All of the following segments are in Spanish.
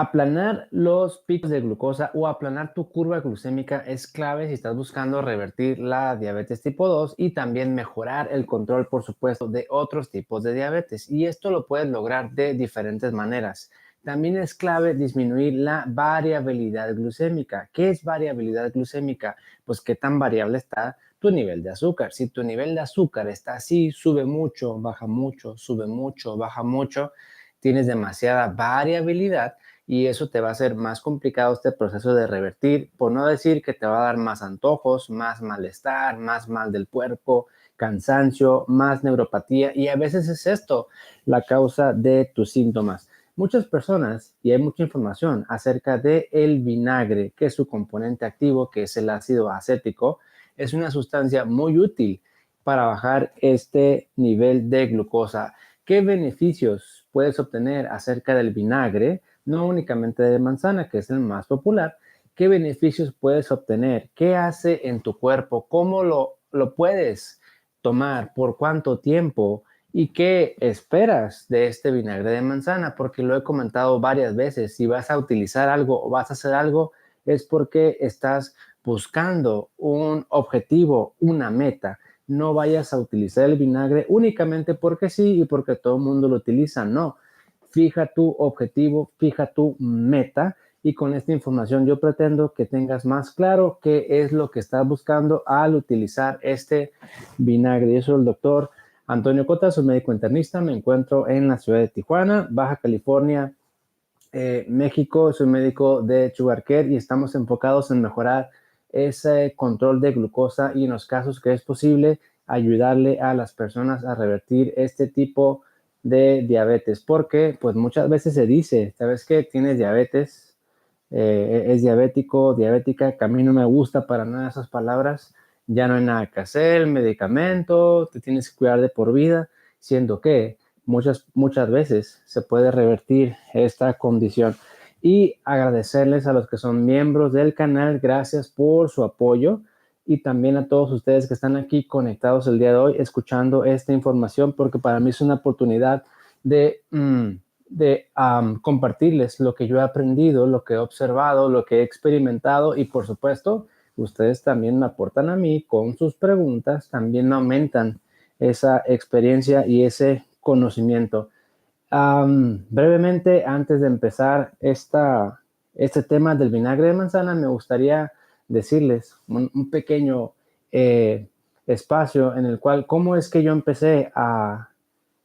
Aplanar los picos de glucosa o aplanar tu curva glucémica es clave si estás buscando revertir la diabetes tipo 2 y también mejorar el control, por supuesto, de otros tipos de diabetes. Y esto lo puedes lograr de diferentes maneras. También es clave disminuir la variabilidad glucémica. ¿Qué es variabilidad glucémica? Pues qué tan variable está tu nivel de azúcar. Si tu nivel de azúcar está así, sube mucho, baja mucho, sube mucho, baja mucho, tienes demasiada variabilidad y eso te va a hacer más complicado este proceso de revertir, por no decir que te va a dar más antojos, más malestar, más mal del cuerpo, cansancio, más neuropatía y a veces es esto la causa de tus síntomas. Muchas personas, y hay mucha información acerca de el vinagre, que es su componente activo, que es el ácido acético, es una sustancia muy útil para bajar este nivel de glucosa. ¿Qué beneficios puedes obtener acerca del vinagre? No únicamente de manzana, que es el más popular. ¿Qué beneficios puedes obtener? ¿Qué hace en tu cuerpo? ¿Cómo lo puedes tomar? ¿Por cuánto tiempo? ¿Y qué esperas de este vinagre de manzana? Porque lo he comentado varias veces, si vas a utilizar algo o vas a hacer algo, es porque estás buscando un objetivo, una meta. No vayas a utilizar el vinagre únicamente porque sí y porque todo el mundo lo utiliza, no. Fija tu objetivo, fija tu meta y con esta información yo pretendo que tengas más claro qué es lo que estás buscando al utilizar este vinagre. Yo soy el doctor Antonio Cota, soy médico internista, me encuentro en la ciudad de Tijuana, Baja California, México. Soy médico de Sugar Care y estamos enfocados en mejorar ese control de glucosa y en los casos que es posible ayudarle a las personas a revertir este tipo de diabetes, porque pues muchas veces se dice, ¿sabes qué? Tienes diabetes, es diabético, diabética, que a mí no me gusta para nada esas palabras, ya no hay nada que hacer, medicamento, te tienes que cuidar de por vida, siendo que muchas veces se puede revertir esta condición. Y agradecerles a los que son miembros del canal, gracias por su apoyo y también a todos ustedes que están aquí conectados el día de hoy escuchando esta información porque para mí es una oportunidad de compartirles lo que yo he aprendido, lo que he observado, lo que he experimentado y por supuesto ustedes también me aportan a mí con sus preguntas, también me aumentan esa experiencia y ese conocimiento. Brevemente, antes de empezar este tema del vinagre de manzana, me gustaría decirles un pequeño espacio en el cual, cómo es que yo empecé a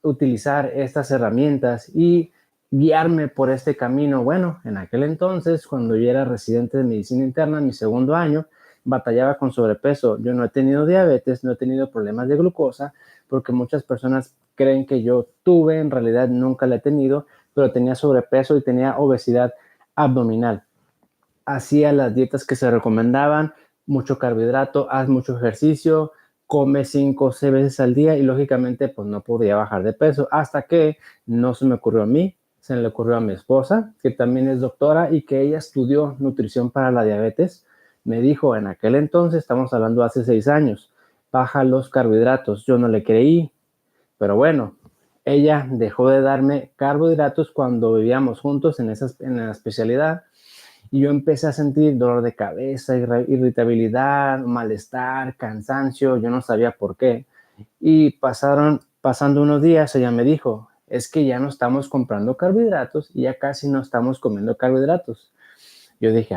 utilizar estas herramientas y guiarme por este camino. Bueno, en aquel entonces, cuando yo era residente de medicina interna, en mi segundo año, batallaba con sobrepeso. Yo no he tenido diabetes, no he tenido problemas de glucosa, porque muchas personas creen que yo tuve, en realidad nunca la he tenido, pero tenía sobrepeso y tenía obesidad abdominal. Hacía las dietas que se recomendaban, mucho carbohidrato, haz mucho ejercicio, come 5 o 6 veces al día y lógicamente pues no podía bajar de peso hasta que no se me ocurrió a mí, se le ocurrió a mi esposa, que también es doctora y que ella estudió nutrición para la diabetes. Me dijo en aquel entonces, estamos hablando hace 6 años, baja los carbohidratos. Yo no le creí, pero bueno, ella dejó de darme carbohidratos cuando vivíamos juntos en la especialidad y yo empecé a sentir dolor de cabeza, irritabilidad, malestar, cansancio, yo no sabía por qué. Y pasando unos días, ella me dijo, es que ya no estamos comprando carbohidratos y ya casi no estamos comiendo carbohidratos. Yo dije,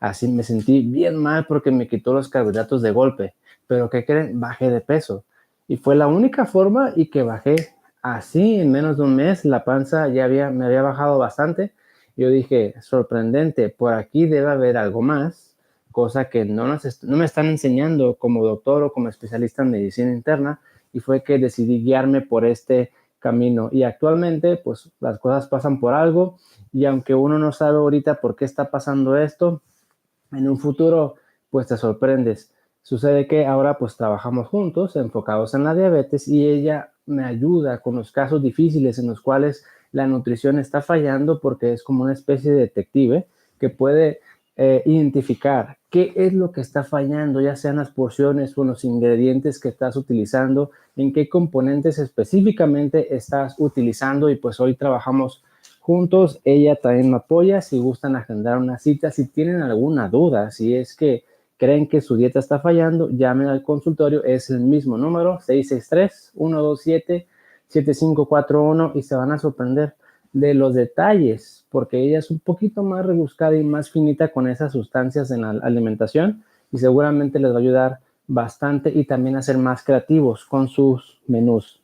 así me sentí bien mal porque me quitó los carbohidratos de golpe. Pero ¿qué creen? Bajé de peso. Y fue la única forma y que bajé así en menos de un mes. La panza me había bajado bastante. Yo dije, sorprendente, por aquí debe haber algo más, cosa que no me están enseñando como doctor o como especialista en medicina interna. Y fue que decidí guiarme por este camino. Y actualmente, pues las cosas pasan por algo y aunque uno no sabe ahorita por qué está pasando esto, en un futuro pues te sorprendes. Sucede que ahora pues trabajamos juntos, enfocados en la diabetes y ella me ayuda con los casos difíciles en los cuales la nutrición está fallando porque es como una especie de detective que puede identificar qué es lo que está fallando, ya sean las porciones o los ingredientes que estás utilizando, en qué componentes específicamente estás utilizando y pues hoy trabajamos juntos. Ella también me apoya si gustan agendar una cita. Si tienen alguna duda, si es que creen que su dieta está fallando, llamen al consultorio. Es el mismo número, 663-127-7541, y se van a sorprender de los detalles, porque ella es un poquito más rebuscada y más finita con esas sustancias en la alimentación, y seguramente les va a ayudar bastante, y también a ser más creativos con sus menús.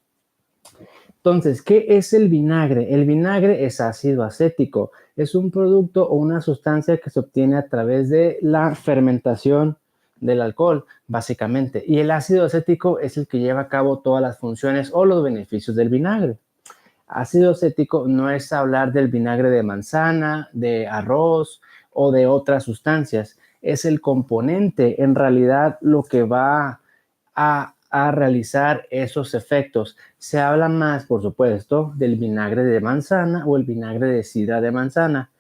Entonces, ¿qué es el vinagre? El vinagre es ácido acético. Es un producto o una sustancia que se obtiene a través de la fermentación del alcohol, básicamente. Y el ácido acético es el que lleva a cabo todas las funciones o los beneficios del vinagre. Ácido acético no es hablar del vinagre de manzana, de arroz o de otras sustancias. Es el componente, en realidad, lo que va a realizar esos efectos. Se habla más, por supuesto, del vinagre de manzana o el vinagre de sidra de manzana.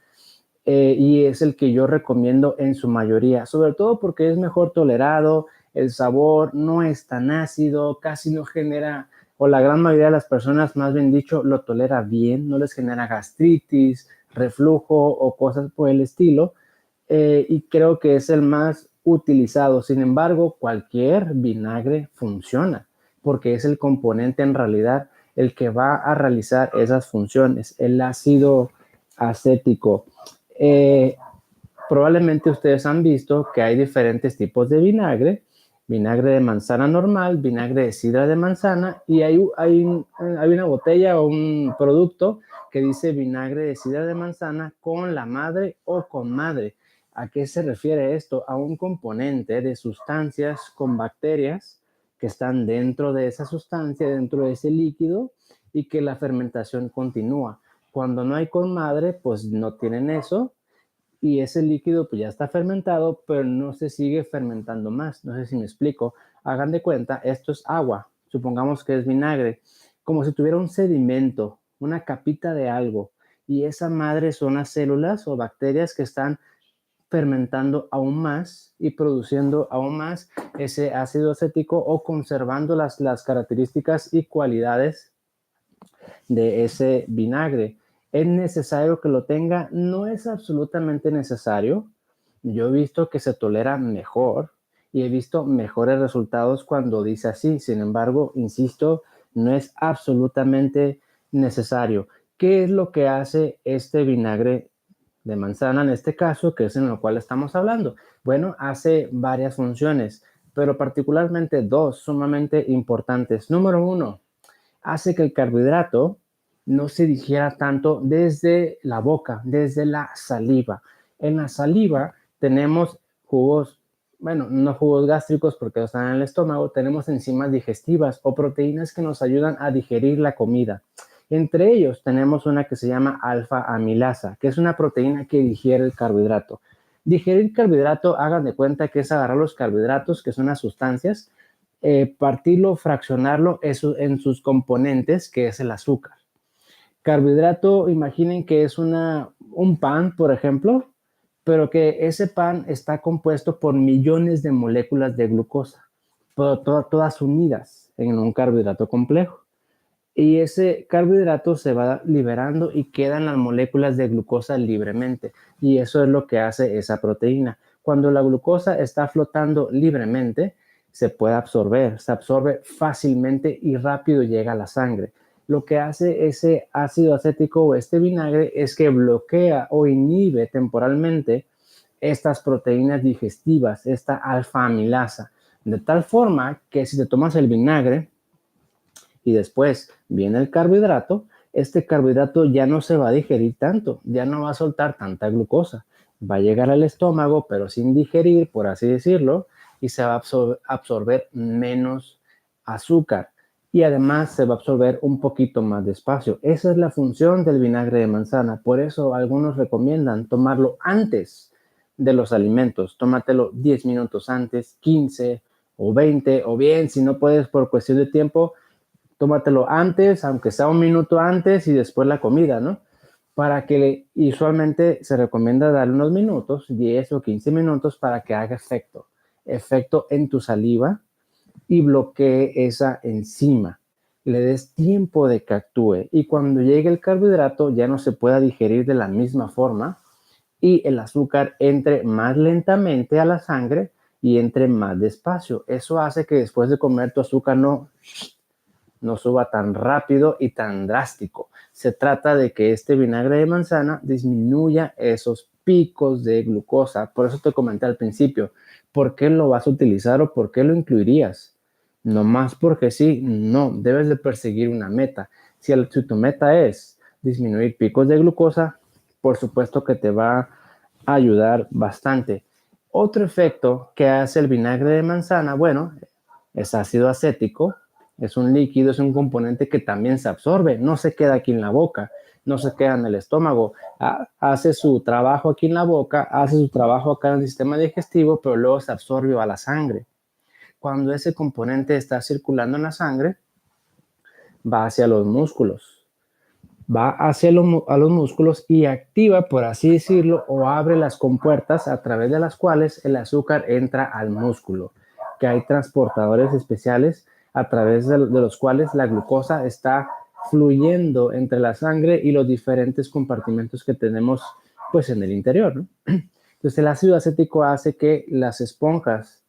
Y es el que yo recomiendo en su mayoría, sobre todo porque es mejor tolerado, el sabor no es tan ácido, casi no genera, o la gran mayoría de las personas, más bien dicho, lo tolera bien, no les genera gastritis, reflujo o cosas por el estilo, y creo que es el más utilizado. Sin embargo, cualquier vinagre funciona, porque es el componente en realidad el que va a realizar esas funciones, el ácido acético. Eh, Probablemente ustedes han visto que hay diferentes tipos de vinagre: vinagre de manzana normal, vinagre de sidra de manzana, y hay una botella o un producto que dice vinagre de sidra de manzana con la madre o con madre. ¿A qué se refiere esto? A un componente de sustancias con bacterias que están dentro de esa sustancia, dentro de ese líquido, y que la fermentación continúa. Cuando no hay con madre, pues no tienen eso, y ese líquido pues ya está fermentado, pero no se sigue fermentando más. No sé si me explico. Hagan de cuenta, esto es agua, supongamos que es vinagre, como si tuviera un sedimento, una capita de algo, y esa madre son las células o bacterias que están fermentando aún más y produciendo aún más ese ácido acético, o conservando las características y cualidades de ese vinagre. ¿Es necesario que lo tenga? No es absolutamente necesario. Yo he visto que se tolera mejor y he visto mejores resultados cuando dice así. Sin embargo, insisto, no es absolutamente necesario. ¿Qué es lo que hace este vinagre de manzana en este caso, que es en lo cual estamos hablando? Bueno, hace varias funciones, pero particularmente dos sumamente importantes. Número uno, hace que el carbohidrato no se digiera tanto desde la boca, desde la saliva. En la saliva tenemos jugos, bueno, no jugos gástricos porque están en el estómago, tenemos enzimas digestivas o proteínas que nos ayudan a digerir la comida. Entre ellos tenemos una que se llama alfa amilasa, que es una proteína que digiere el carbohidrato. Digerir carbohidrato, hagan de cuenta que es agarrar los carbohidratos, que son las sustancias, partirlo, fraccionarlo en sus componentes, que es el azúcar. Carbohidrato, imaginen que es un pan, por ejemplo, pero que ese pan está compuesto por millones de moléculas de glucosa, todas unidas en un carbohidrato complejo. Y ese carbohidrato se va liberando y quedan las moléculas de glucosa libremente. Y eso es lo que hace esa proteína. Cuando la glucosa está flotando libremente, se puede absorber, se absorbe fácilmente y rápido llega a la sangre. Lo que hace ese ácido acético o este vinagre es que bloquea o inhibe temporalmente estas proteínas digestivas, esta alfa amilasa, de tal forma que si te tomas el vinagre y después viene el carbohidrato, este carbohidrato ya no se va a digerir tanto, ya no va a soltar tanta glucosa. Va a llegar al estómago, pero sin digerir, por así decirlo, y se va a absorber menos azúcar. Y además se va a absorber un poquito más despacio. Esa es la función del vinagre de manzana. Por eso algunos recomiendan tomarlo antes de los alimentos. Tómatelo 10 minutos antes, 15 o 20, o bien, si no puedes por cuestión de tiempo, tómatelo antes, aunque sea un minuto antes, y después la comida, ¿no? Para que usualmente se recomienda darle unos minutos, 10 o 15 minutos, para que haga efecto en tu saliva y bloquee esa enzima. le des tiempo de que actúe y cuando llegue el carbohidrato ya no se pueda digerir de la misma forma y el azúcar entre más lentamente a la sangre y entre más despacio. Eso hace que después de comer tu azúcar no suba tan rápido y tan drástico. Se trata de que este vinagre de manzana disminuya esos picos de glucosa. Por eso te comenté al principio, ¿por qué lo vas a utilizar o por qué lo incluirías? No más porque sí, no, debes de perseguir una meta. Si tu meta es disminuir picos de glucosa, por supuesto que te va a ayudar bastante. Otro efecto que hace el vinagre de manzana, bueno, es ácido acético, es un líquido, es un componente que también se absorbe, no se queda aquí en la boca, no se queda en el estómago, hace su trabajo aquí en la boca, hace su trabajo acá en el sistema digestivo, pero luego se absorbe a la sangre. Cuando ese componente está circulando en la sangre, va hacia los músculos, va a los músculos y activa, por así decirlo, o abre las compuertas a través de las cuales el azúcar entra al músculo, que hay transportadores especiales a través de los cuales la glucosa está fluyendo entre la sangre y los diferentes compartimentos que tenemos pues en el interior, ¿no? Entonces el ácido acético hace que las esponjas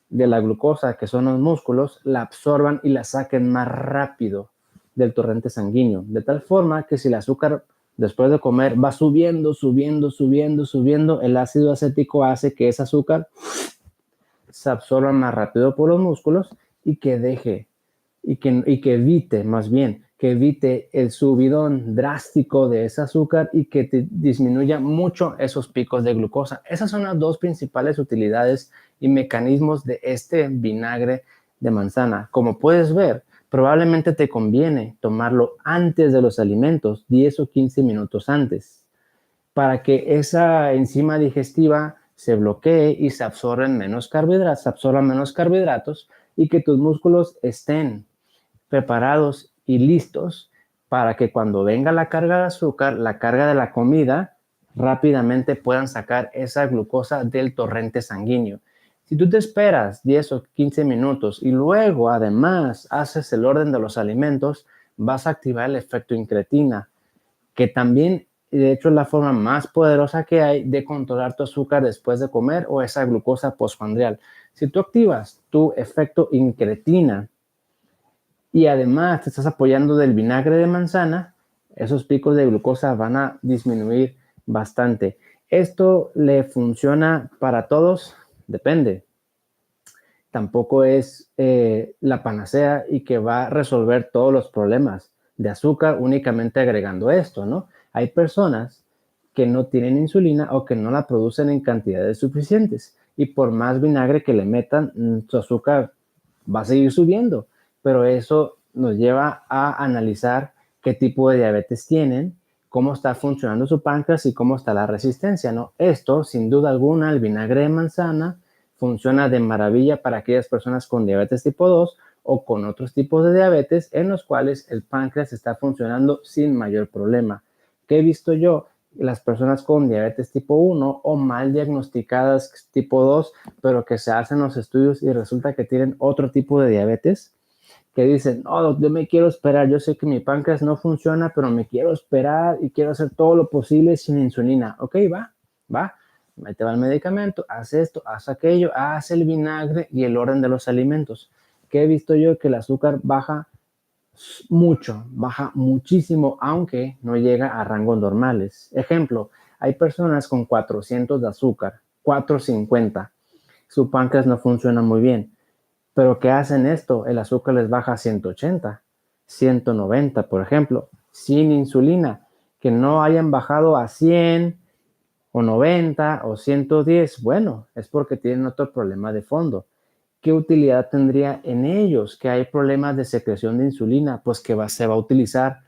de la glucosa, que son los músculos, la absorban y la saquen más rápido del torrente sanguíneo, de tal forma que si el azúcar después de comer va subiendo, subiendo, subiendo, subiendo, el ácido acético hace que ese azúcar se absorba más rápido por los músculos y que deje y que evite, más bien, que evite el subidón drástico de ese azúcar y que te disminuya mucho esos picos de glucosa. Esas son las dos principales utilidades y mecanismos de este vinagre de manzana. Como puedes ver, probablemente te conviene tomarlo antes de los alimentos, 10 o 15 minutos antes, para que esa enzima digestiva se bloquee y se absorban menos carbohidratos y que tus músculos estén preparados y listos para que cuando venga la carga de azúcar, la carga de la comida, rápidamente puedan sacar esa glucosa del torrente sanguíneo. Si tú te esperas 10 o 15 minutos y luego además haces el orden de los alimentos, vas a activar el efecto incretina, que también de hecho es la forma más poderosa que hay de controlar tu azúcar después de comer o esa glucosa postprandial. Si tú activas tu efecto incretina y además te estás apoyando del vinagre de manzana, esos picos de glucosa van a disminuir bastante. ¿Esto le funciona para todos? Depende. Tampoco es la panacea y que va a resolver todos los problemas de azúcar únicamente agregando esto, ¿no? Hay personas que no tienen insulina o que no la producen en cantidades suficientes y por más vinagre que le metan, su azúcar va a seguir subiendo, pero eso nos lleva a analizar qué tipo de diabetes tienen, cómo está funcionando su páncreas y cómo está la resistencia, ¿no? Esto, sin duda alguna, el vinagre de manzana funciona de maravilla para aquellas personas con diabetes tipo 2 o con otros tipos de diabetes en los cuales el páncreas está funcionando sin mayor problema. ¿Qué he visto yo? Las personas con diabetes tipo 1 o mal diagnosticadas tipo 2, pero que se hacen los estudios y resulta que tienen otro tipo de diabetes, que dicen, no, yo me quiero esperar, yo sé que mi páncreas no funciona, pero me quiero esperar y quiero hacer todo lo posible sin insulina. Ok, va, ahí te va el medicamento, haz esto, haz aquello, haz el vinagre y el orden de los alimentos. Que he visto yo que el azúcar baja mucho, baja muchísimo, aunque no llega a rangos normales. Ejemplo, hay personas con 400 de azúcar, 450, su páncreas no funciona muy bien, pero ¿qué hacen esto? El azúcar les baja a 180, 190, por ejemplo, sin insulina, que no hayan bajado a 100 o 90 o 110, bueno, es porque tienen otro problema de fondo. ¿Qué utilidad tendría en ellos? Que hay problemas de secreción de insulina, pues que se va a utilizar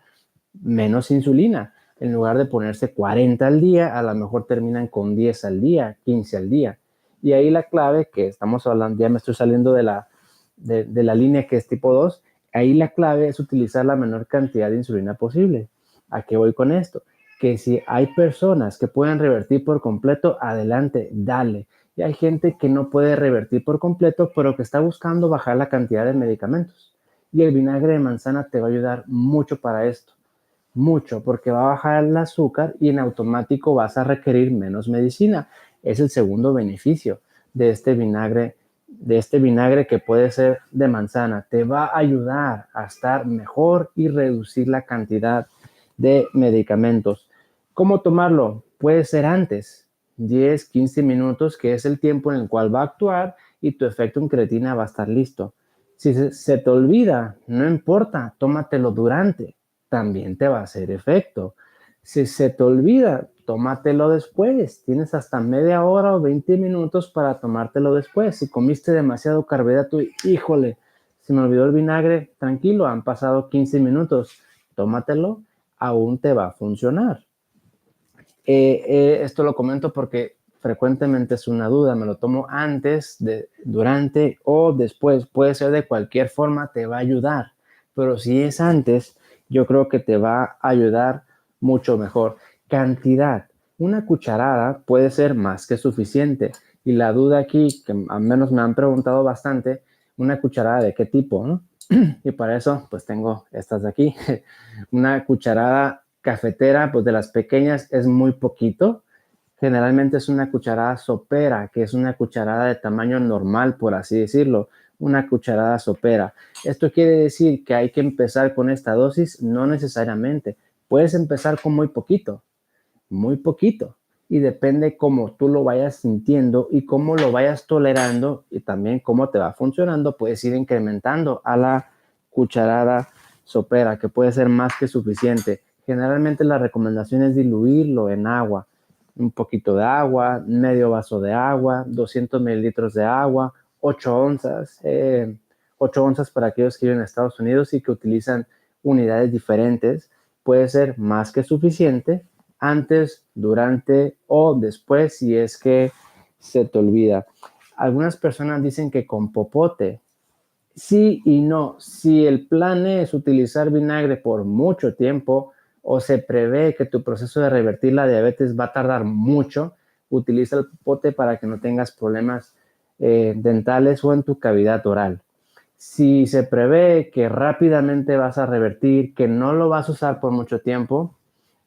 menos insulina. En lugar de ponerse 40 al día, a lo mejor terminan con 10 al día, 15 al día. Y ahí la clave que estamos hablando, ya me estoy saliendo de la línea que es tipo 2, ahí la clave es utilizar la menor cantidad de insulina posible. ¿A qué voy con esto? Que si hay personas que pueden revertir por completo, adelante, dale. Y hay gente que no puede revertir por completo, pero que está buscando bajar la cantidad de medicamentos. Y el vinagre de manzana te va a ayudar mucho para esto, mucho, porque va a bajar el azúcar y en automático vas a requerir menos medicina. Es el segundo beneficio de este vinagre que puede ser de manzana. Te va a ayudar a estar mejor y reducir la cantidad de medicamentos. ¿Cómo tomarlo? Puede ser antes, 10, 15 minutos, que es el tiempo en el cual va a actuar y tu efecto en creatina va a estar listo. Si se te olvida, no importa, tómatelo durante, también te va a hacer efecto. Si se te olvida, tómatelo después. Tienes hasta media hora o 20 minutos para tomártelo después. Si comiste demasiado carbohidrato, híjole, se me olvidó el vinagre, tranquilo, han pasado 15 minutos, tómatelo, aún te va a funcionar. Esto lo comento porque frecuentemente es una duda, me lo tomo antes, durante o después, puede ser de cualquier forma, te va a ayudar, pero si es antes, yo creo que te va a ayudar mucho mejor. Cantidad, una cucharada puede ser más que suficiente y la duda aquí, que al menos me han preguntado bastante, una cucharada de qué tipo, ¿no? Y para eso, pues tengo estas de aquí. Una cucharada cafetera, pues de las pequeñas es muy poquito. Generalmente es una cucharada sopera, que es una cucharada de tamaño normal, por así decirlo. Una cucharada sopera. Esto quiere decir que hay que empezar con esta dosis, no necesariamente. Puedes empezar con muy poquito. Y depende cómo tú lo vayas sintiendo y cómo lo vayas tolerando y también cómo te va funcionando, puedes ir incrementando a la cucharada sopera, que puede ser más que suficiente. Generalmente la recomendación es diluirlo en agua, un poquito de agua, medio vaso de agua, 200 mililitros de agua, 8 onzas, 8 onzas para aquellos que viven en Estados Unidos y que utilizan unidades diferentes, puede ser más que suficiente antes, durante o después si es que se te olvida. Algunas personas dicen que con popote. Sí y no. Si el plan es utilizar vinagre por mucho tiempo o se prevé que tu proceso de revertir la diabetes va a tardar mucho, utiliza el popote para que no tengas problemas dentales o en tu cavidad oral. Si se prevé que rápidamente vas a revertir, que no lo vas a usar por mucho tiempo,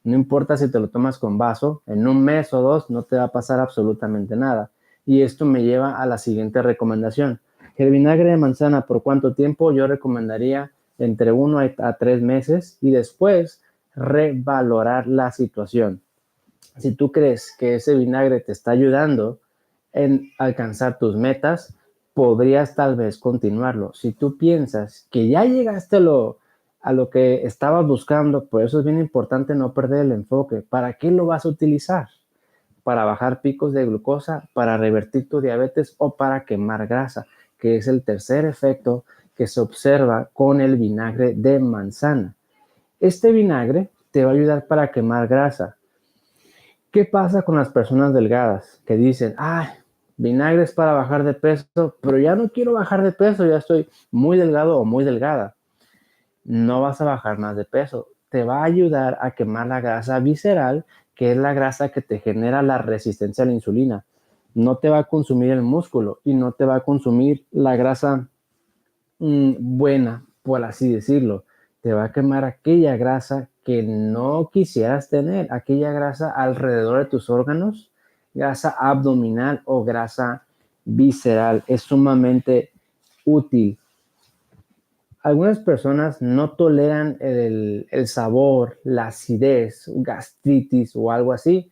no importa si te lo tomas con vaso, en un mes o dos no te va a pasar absolutamente nada. Y esto me lleva a la siguiente recomendación. El vinagre de manzana, ¿por cuánto tiempo? Yo recomendaría entre 1 a 3 meses y después revalorar la situación. Si tú crees que ese vinagre te está ayudando en alcanzar tus metas, podrías tal vez continuarlo. Si tú piensas que ya llegaste a lo que estabas buscando, por eso es bien importante no perder el enfoque. ¿Para qué lo vas a utilizar? ¿Para bajar picos de glucosa, para revertir tu diabetes o para quemar grasa? Que es el tercer efecto que se observa con el vinagre de manzana. Este vinagre te va a ayudar para quemar grasa. ¿Qué pasa con las personas delgadas que dicen, vinagre es para bajar de peso, pero ya no quiero bajar de peso, ya estoy muy delgado o muy delgada? No vas a bajar más de peso. Te va a ayudar a quemar la grasa visceral, que es la grasa que te genera la resistencia a la insulina. No te va a consumir el músculo y no te va a consumir la grasa buena, por así decirlo. Te va a quemar aquella grasa que no quisieras tener, aquella grasa alrededor de tus órganos, grasa abdominal o grasa visceral. Es sumamente útil. Algunas personas no toleran el sabor, la acidez, gastritis o algo así.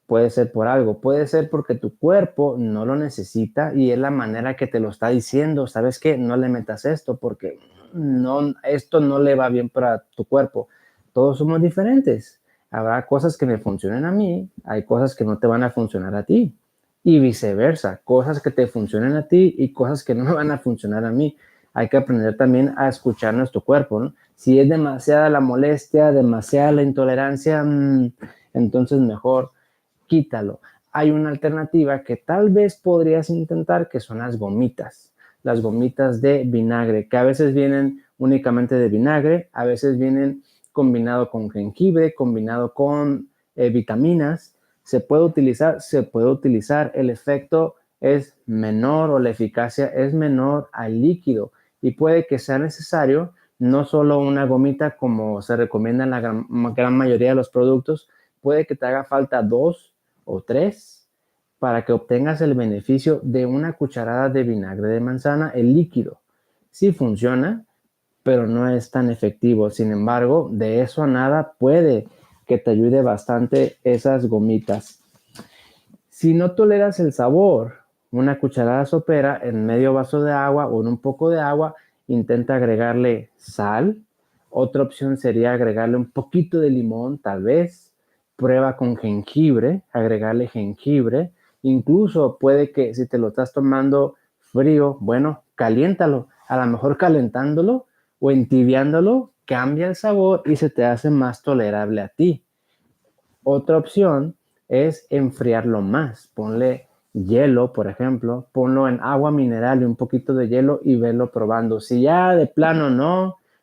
Puede ser por algo, puede ser porque tu cuerpo no lo necesita y es la manera que te lo está diciendo. ¿Sabes qué? No le metas esto porque no, esto no le va bien para tu cuerpo. Todos somos diferentes. Habrá cosas que me funcionen a mí, hay cosas que no te van a funcionar a ti. Y viceversa, cosas que te funcionen a ti y cosas que no me van a funcionar a mí. Hay que aprender también a escuchar nuestro cuerpo, ¿no? Si es demasiada la molestia, demasiada la intolerancia, entonces mejor quítalo. Hay una alternativa que tal vez podrías intentar, que son las gomitas de vinagre, que a veces vienen únicamente de vinagre, a veces vienen combinado con jengibre, combinado con vitaminas. Se puede utilizar, el efecto es menor o la eficacia es menor al líquido. y puede que sea necesario no solo una gomita como se recomienda en la gran mayoría de los productos, puede que te haga falta 2 o 3 para que obtengas el beneficio de una cucharada de vinagre de manzana, el líquido. Sí funciona, pero no es tan efectivo. Sin embargo, de eso a nada puede que te ayude bastante esas gomitas. Si no toleras el sabor, una cucharada sopera en medio vaso de agua o en un poco de agua, intenta agregarle sal. Otra opción sería agregarle un poquito de limón, tal vez. Prueba con jengibre, agregarle jengibre. Incluso puede que si te lo estás tomando frío, bueno, caliéntalo. A lo mejor calentándolo o entibiándolo cambia el sabor y se te hace más tolerable a ti. Otra opción es enfriarlo más. Ponle hielo, por ejemplo, ponlo en agua mineral y un poquito de hielo y verlo probando. Si ya de plano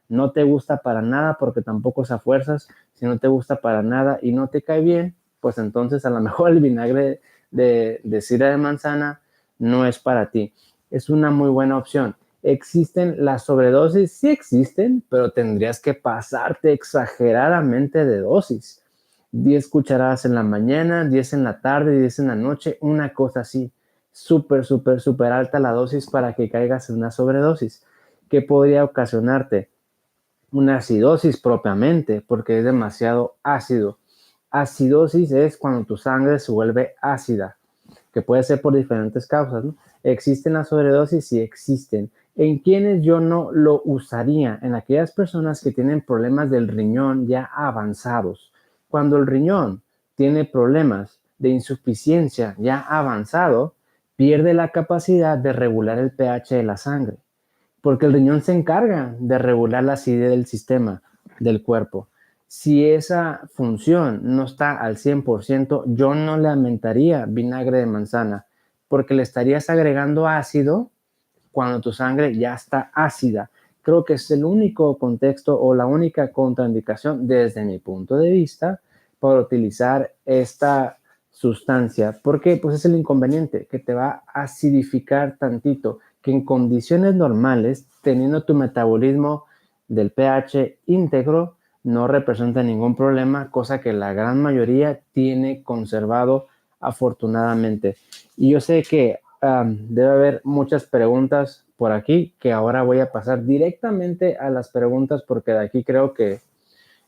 no te gusta para nada, porque tampoco es a fuerzas, si no te gusta para nada y no te cae bien, pues entonces a lo mejor el vinagre de sidra de manzana no es para ti. Es una muy buena opción. ¿Existen las sobredosis? Sí existen, pero tendrías que pasarte exageradamente de dosis. 10 cucharadas en la mañana, 10 en la tarde, 10 en la noche, una cosa así. Súper, súper, súper alta la dosis para que caigas en una sobredosis. ¿Qué podría ocasionarte? Una acidosis propiamente, porque es demasiado ácido. Acidosis es cuando tu sangre se vuelve ácida, que puede ser por diferentes causas, ¿no? ¿Existen las sobredosis? Sí existen. ¿En quienes yo no lo usaría? En aquellas personas que tienen problemas del riñón ya avanzados. Cuando el riñón tiene problemas de insuficiencia ya avanzado, pierde la capacidad de regular el pH de la sangre, porque el riñón se encarga de regular la acidez del sistema del cuerpo. Si esa función no está al 100%, yo no le aumentaría vinagre de manzana, porque le estarías agregando ácido cuando tu sangre ya está ácida. Creo que es el único contexto o la única contraindicación desde mi punto de vista para utilizar esta sustancia, porque pues es el inconveniente que te va a acidificar tantito, que en condiciones normales, teniendo tu metabolismo del pH íntegro, no representa ningún problema, cosa que la gran mayoría tiene conservado afortunadamente. Y yo sé que debe haber muchas preguntas por aquí, que ahora voy a pasar directamente a las preguntas porque de aquí creo que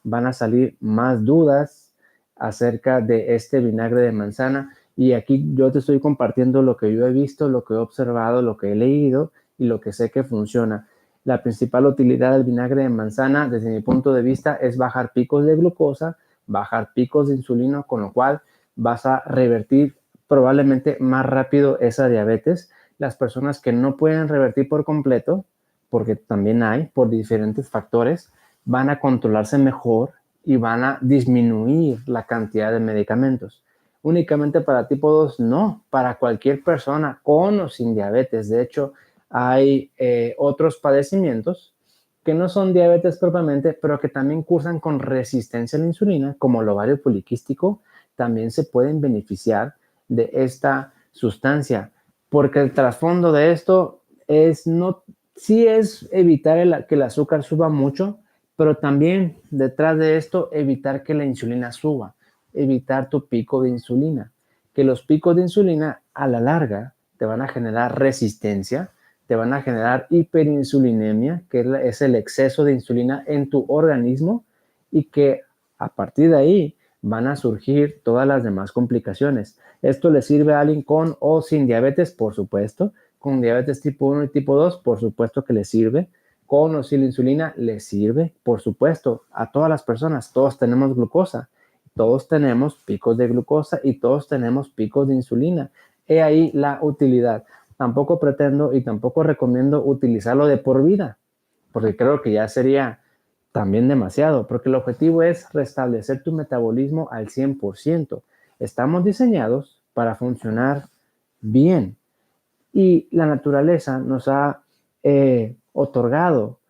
van a salir más dudas acerca de este vinagre de manzana. Y aquí yo te estoy compartiendo lo que yo he visto, lo que he observado, lo que he leído y lo que sé que funciona. La principal utilidad del vinagre de manzana, desde mi punto de vista, es bajar picos de glucosa, bajar picos de insulina, con lo cual vas a revertir probablemente más rápido esa diabetes. Las personas que no pueden revertir por completo, porque también hay por diferentes factores, van a controlarse mejor y van a disminuir la cantidad de medicamentos. Únicamente para tipo 2, no, para cualquier persona con o sin diabetes. De hecho, hay otros padecimientos que no son diabetes propiamente, pero que también cursan con resistencia a la insulina, como el ovario poliquístico, también se pueden beneficiar de esta sustancia, porque el trasfondo de esto es no, sí es evitar que el azúcar suba mucho, pero también detrás de esto evitar que la insulina suba, evitar tu pico de insulina, que los picos de insulina a la larga te van a generar resistencia, te van a generar hiperinsulinemia, que es el exceso de insulina en tu organismo y que a partir de ahí van a surgir todas las demás complicaciones. Esto le sirve a alguien con o sin diabetes, por supuesto, con diabetes tipo 1 y tipo 2, por supuesto que le sirve, con o sin insulina le sirve, por supuesto, a todas las personas. Todos tenemos glucosa, todos tenemos picos de glucosa y todos tenemos picos de insulina. He ahí la utilidad. Tampoco pretendo y tampoco recomiendo utilizarlo de por vida, porque creo que ya sería también demasiado, porque el objetivo es restablecer tu metabolismo al 100%. Estamos diseñados para funcionar bien y la naturaleza nos ha otorgado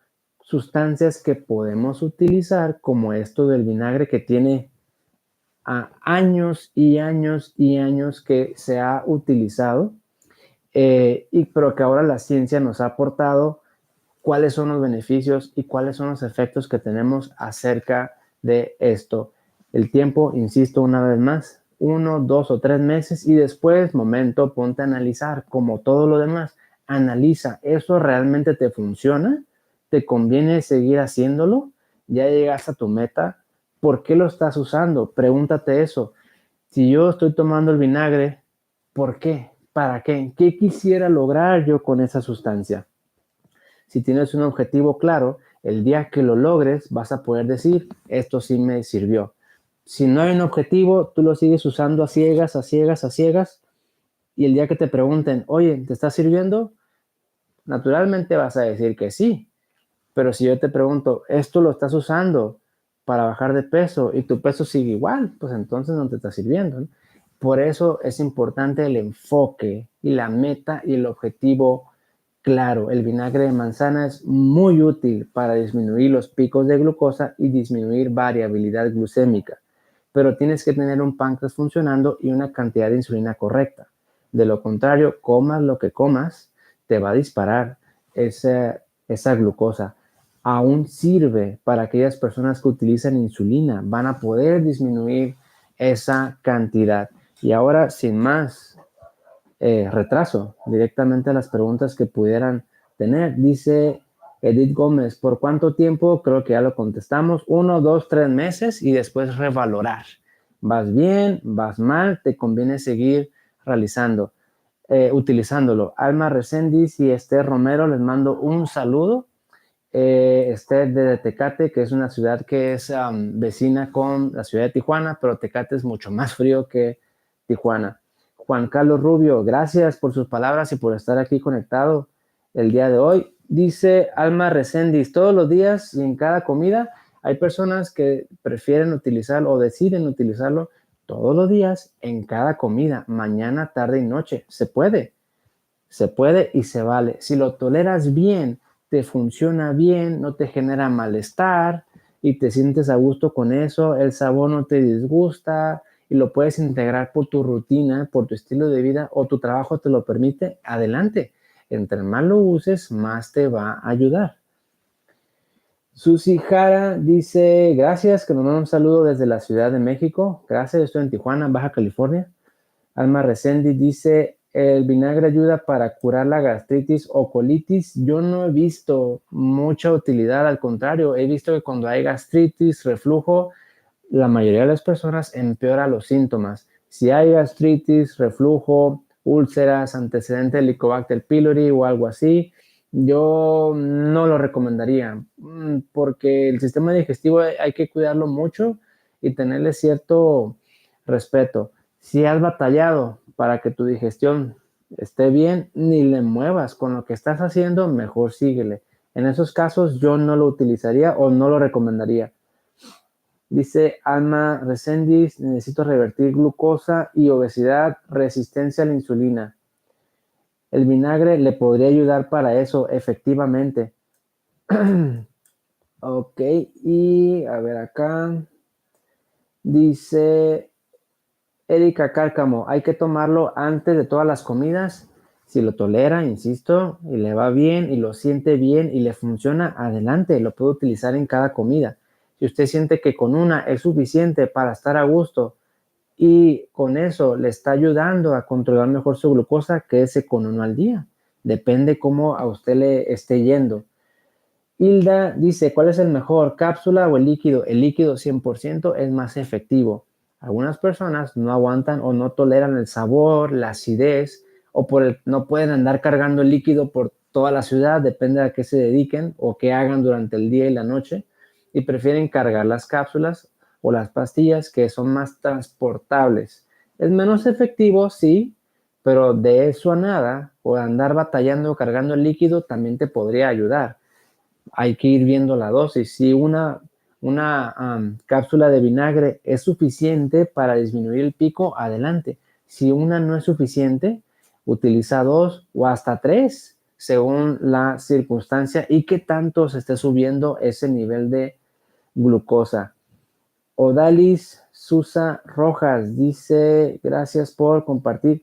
sustancias que podemos utilizar, como esto del vinagre que tiene años y años y años que se ha utilizado, pero que ahora la ciencia nos ha aportado cuáles son los beneficios y cuáles son los efectos que tenemos acerca de esto. El tiempo, insisto una vez más, 1, 2 o 3 meses y después, momento, ponte a analizar como todo lo demás. Analiza, ¿eso realmente te funciona? ¿Te conviene seguir haciéndolo? ¿Ya llegaste a tu meta? ¿Por qué lo estás usando? Pregúntate eso. Si yo estoy tomando el vinagre, ¿por qué? ¿Para qué? ¿Qué quisiera lograr yo con esa sustancia? Si tienes un objetivo claro, el día que lo logres vas a poder decir, esto sí me sirvió. Si no hay un objetivo, tú lo sigues usando a ciegas, a ciegas, a ciegas, y el día que te pregunten, oye, ¿te está sirviendo? Naturalmente vas a decir que sí, pero si yo te pregunto, ¿esto lo estás usando para bajar de peso y tu peso sigue igual? Pues entonces no te está sirviendo, ¿no? Por eso es importante el enfoque y la meta y el objetivo claro. El vinagre de manzana es muy útil para disminuir los picos de glucosa y disminuir variabilidad glucémica, pero tienes que tener un páncreas funcionando y una cantidad de insulina correcta. De lo contrario, comas lo que comas, te va a disparar esa glucosa. Aún sirve para aquellas personas que utilizan insulina, van a poder disminuir esa cantidad. Y ahora, sin más retraso, directamente a las preguntas que pudieran tener. Dice Edith Gómez, ¿por cuánto tiempo? Creo que ya lo contestamos. 1, 2, 3 meses y después revalorar. ¿Vas bien? ¿Vas mal? ¿Te conviene seguir realizando? Utilizándolo. Alma Reséndiz y Esther Romero, les mando un saludo. Esther de Tecate, que es una ciudad que es vecina con la ciudad de Tijuana, pero Tecate es mucho más frío que Tijuana. Juan Carlos Rubio, gracias por sus palabras y por estar aquí conectado el día de hoy. Dice Alma Reséndiz, todos los días y en cada comida hay personas que prefieren utilizarlo o deciden utilizarlo todos los días en cada comida, mañana, tarde y noche. Se puede y se vale. Si lo toleras bien, te funciona bien, no te genera malestar y te sientes a gusto con eso, el sabor no te disgusta y lo puedes integrar por tu rutina, por tu estilo de vida o tu trabajo te lo permite, adelante. Entre más lo uses, más te va a ayudar. Susi Jara dice, gracias, que nos manda un saludo desde la Ciudad de México. Gracias, estoy en Tijuana, Baja California. Alma Resendi dice, el vinagre ayuda para curar la gastritis o colitis. Yo no he visto mucha utilidad, al contrario, he visto que cuando hay gastritis, reflujo, la mayoría de las personas empeora los síntomas. Si hay gastritis, reflujo, úlceras, antecedente de Helicobacter pylori o algo así, yo no lo recomendaría porque el sistema digestivo hay que cuidarlo mucho y tenerle cierto respeto. Si has batallado para que tu digestión esté bien, ni le muevas. Con lo que estás haciendo, mejor síguele. En esos casos yo no lo utilizaría o no lo recomendaría. Dice Alma Resendiz, necesito revertir glucosa y obesidad, resistencia a la insulina. El vinagre le podría ayudar para eso, efectivamente. Ok, y a ver acá. Dice Erika Cárcamo, hay que tomarlo antes de todas las comidas. Si lo tolera, insisto, y le va bien y lo siente bien y le funciona, adelante, lo puede utilizar en cada comida. Si usted siente que con una es suficiente para estar a gusto y con eso le está ayudando a controlar mejor su glucosa, quédese con uno al día. Depende cómo a usted le esté yendo. Hilda dice, ¿cuál es el mejor, cápsula o el líquido? El líquido 100% es más efectivo. Algunas personas no aguantan o no toleran el sabor, la acidez, o no pueden andar cargando el líquido por toda la ciudad, depende a qué se dediquen o qué hagan durante el día y la noche, y prefieren cargar las cápsulas o las pastillas que son más transportables. Es menos efectivo, sí, pero de eso a nada, o andar batallando cargando el líquido también te podría ayudar. Hay que ir viendo la dosis. Si una cápsula de vinagre es suficiente para disminuir el pico, adelante. Si una no es suficiente, utiliza 2 o hasta 3 según la circunstancia y qué tanto se esté subiendo ese nivel de glucosa. Odalis Susa Rojas dice, gracias por compartir.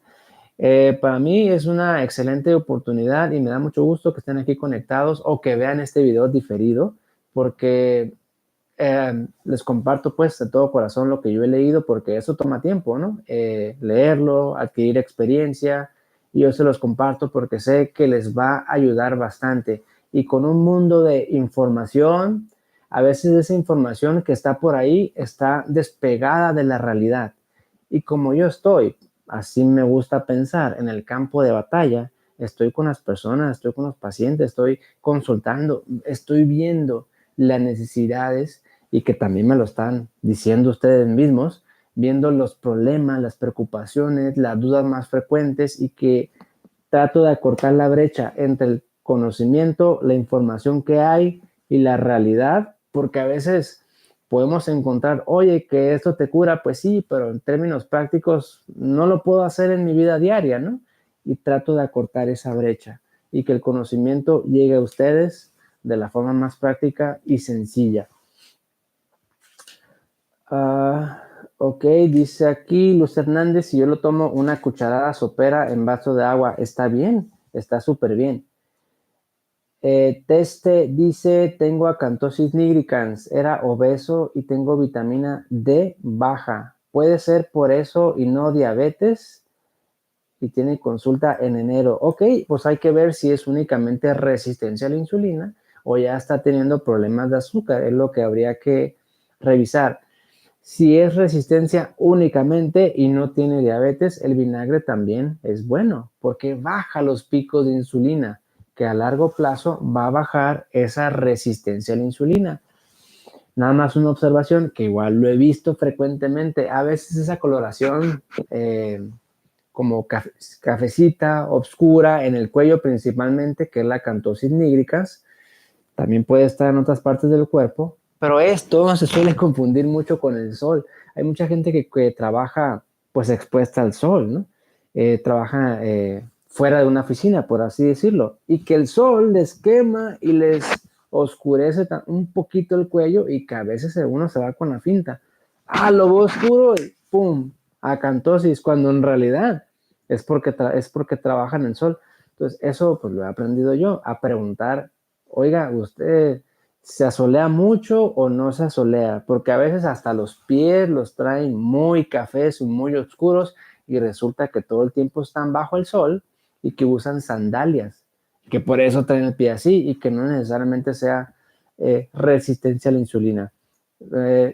Para mí es una excelente oportunidad y me da mucho gusto que estén aquí conectados o que vean este video diferido, porque les comparto pues de todo corazón lo que yo he leído, porque eso toma tiempo, ¿no? Leerlo, adquirir experiencia, y yo se los comparto porque sé que les va a ayudar bastante. Y con un mundo de información, a veces esa información que está por ahí está despegada de la realidad. Y como yo estoy, así me gusta pensar, en el campo de batalla, estoy con las personas, estoy con los pacientes, estoy consultando, estoy viendo las necesidades y que también me lo están diciendo ustedes mismos, viendo los problemas, las preocupaciones, las dudas más frecuentes y que trato de acortar la brecha entre el conocimiento, la información que hay y la realidad, porque a veces podemos encontrar, oye, que esto te cura, pues sí, pero en términos prácticos no lo puedo hacer en mi vida diaria, ¿no? Y trato de acortar esa brecha y que el conocimiento llegue a ustedes de la forma más práctica y sencilla. Ok, dice aquí Luz Hernández, si yo lo tomo una cucharada sopera en vaso de agua, está bien, está súper bien. Teste dice, tengo acantosis nigricans, era obeso y tengo vitamina D baja. ¿Puede ser por eso y no diabetes? Y tiene consulta en enero. Ok, pues hay que ver si es únicamente resistencia a la insulina o ya está teniendo problemas de azúcar, es lo que habría que revisar. Si es resistencia únicamente y no tiene diabetes, el vinagre también es bueno porque baja los picos de insulina, que a largo plazo va a bajar esa resistencia a la insulina. Nada más una observación que igual lo he visto frecuentemente. A veces esa coloración como cafecita, oscura, en el cuello principalmente, que es la acantosis nigricans, también puede estar en otras partes del cuerpo, pero esto se suele confundir mucho con el sol. Hay mucha gente que trabaja pues expuesta al sol, ¿no? Trabaja fuera de una oficina, por así decirlo, y que el sol les quema y les oscurece un poquito el cuello y que a veces uno se va con la finta. Ah, lo veo oscuro y ¡pum! Acantosis, cuando en realidad es porque trabajan en el sol. Entonces, eso pues lo he aprendido yo, a preguntar, oiga, ¿usted se asolea mucho o no se asolea? Porque a veces hasta los pies los traen muy cafés, muy oscuros y resulta que todo el tiempo están bajo el sol y que usan sandalias, que por eso traen el pie así y que no necesariamente sea resistencia a la insulina.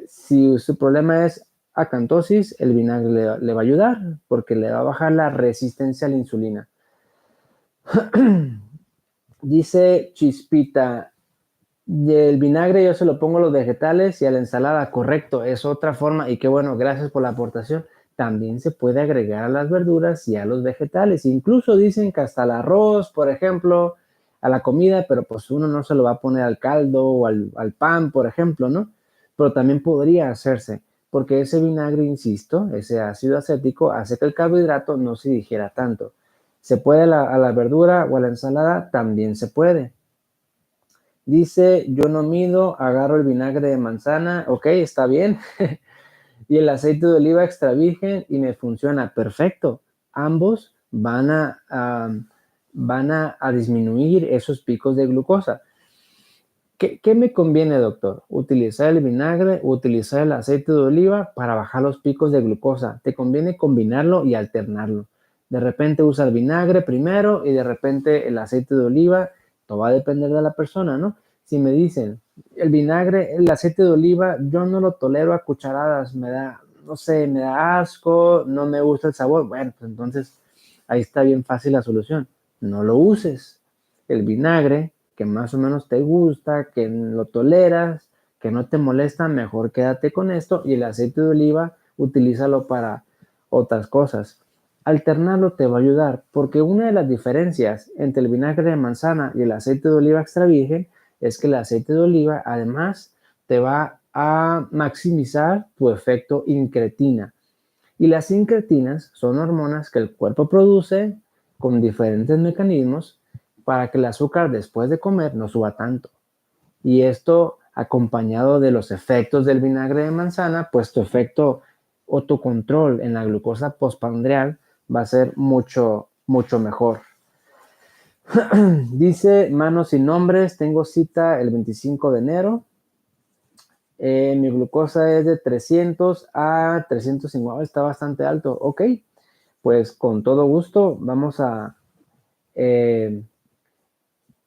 Si su problema es acantosis, el vinagre le va a ayudar porque le va a bajar la resistencia a la insulina. Dice Chispita, y el vinagre yo se lo pongo a los vegetales y a la ensalada, correcto, es otra forma y qué bueno, gracias por la aportación. También se puede agregar a las verduras y a los vegetales. Incluso dicen que hasta el arroz, por ejemplo, a la comida, pero pues uno no se lo va a poner al caldo o al pan, por ejemplo, ¿no? Pero también podría hacerse, porque ese vinagre, insisto, ese ácido acético hace que el carbohidrato no se digiera tanto. ¿Se puede a la verdura o a la ensalada? También se puede. Dice, yo no mido, agarro el vinagre de manzana, ok, está bien, y el aceite de oliva extra virgen y me funciona perfecto. Ambos van a disminuir esos picos de glucosa. ¿Qué me conviene, doctor? ¿Utilizar el vinagre o utilizar el aceite de oliva para bajar los picos de glucosa? Te conviene combinarlo y alternarlo. De repente usa el vinagre primero y de repente el aceite de oliva. Todo va a depender de la persona, ¿no? Si me dicen, el vinagre, el aceite de oliva, yo no lo tolero a cucharadas, me da, no sé, me da asco, no me gusta el sabor. Bueno, pues entonces ahí está bien fácil la solución. No lo uses. El vinagre que más o menos te gusta, que lo toleras, que no te molesta, mejor quédate con esto y el aceite de oliva utilízalo para otras cosas. Alternarlo te va a ayudar porque una de las diferencias entre el vinagre de manzana y el aceite de oliva extra virgen es que el aceite de oliva además te va a maximizar tu efecto incretina. Y las incretinas son hormonas que el cuerpo produce con diferentes mecanismos para que el azúcar después de comer no suba tanto. Y esto acompañado de los efectos del vinagre de manzana, pues tu efecto o tu control en la glucosa postprandial va a ser mucho, mucho mejor. Dice, manos sin nombres, tengo cita el 25 de enero. Mi glucosa es de 300 a 350, está bastante alto. Ok, pues con todo gusto vamos a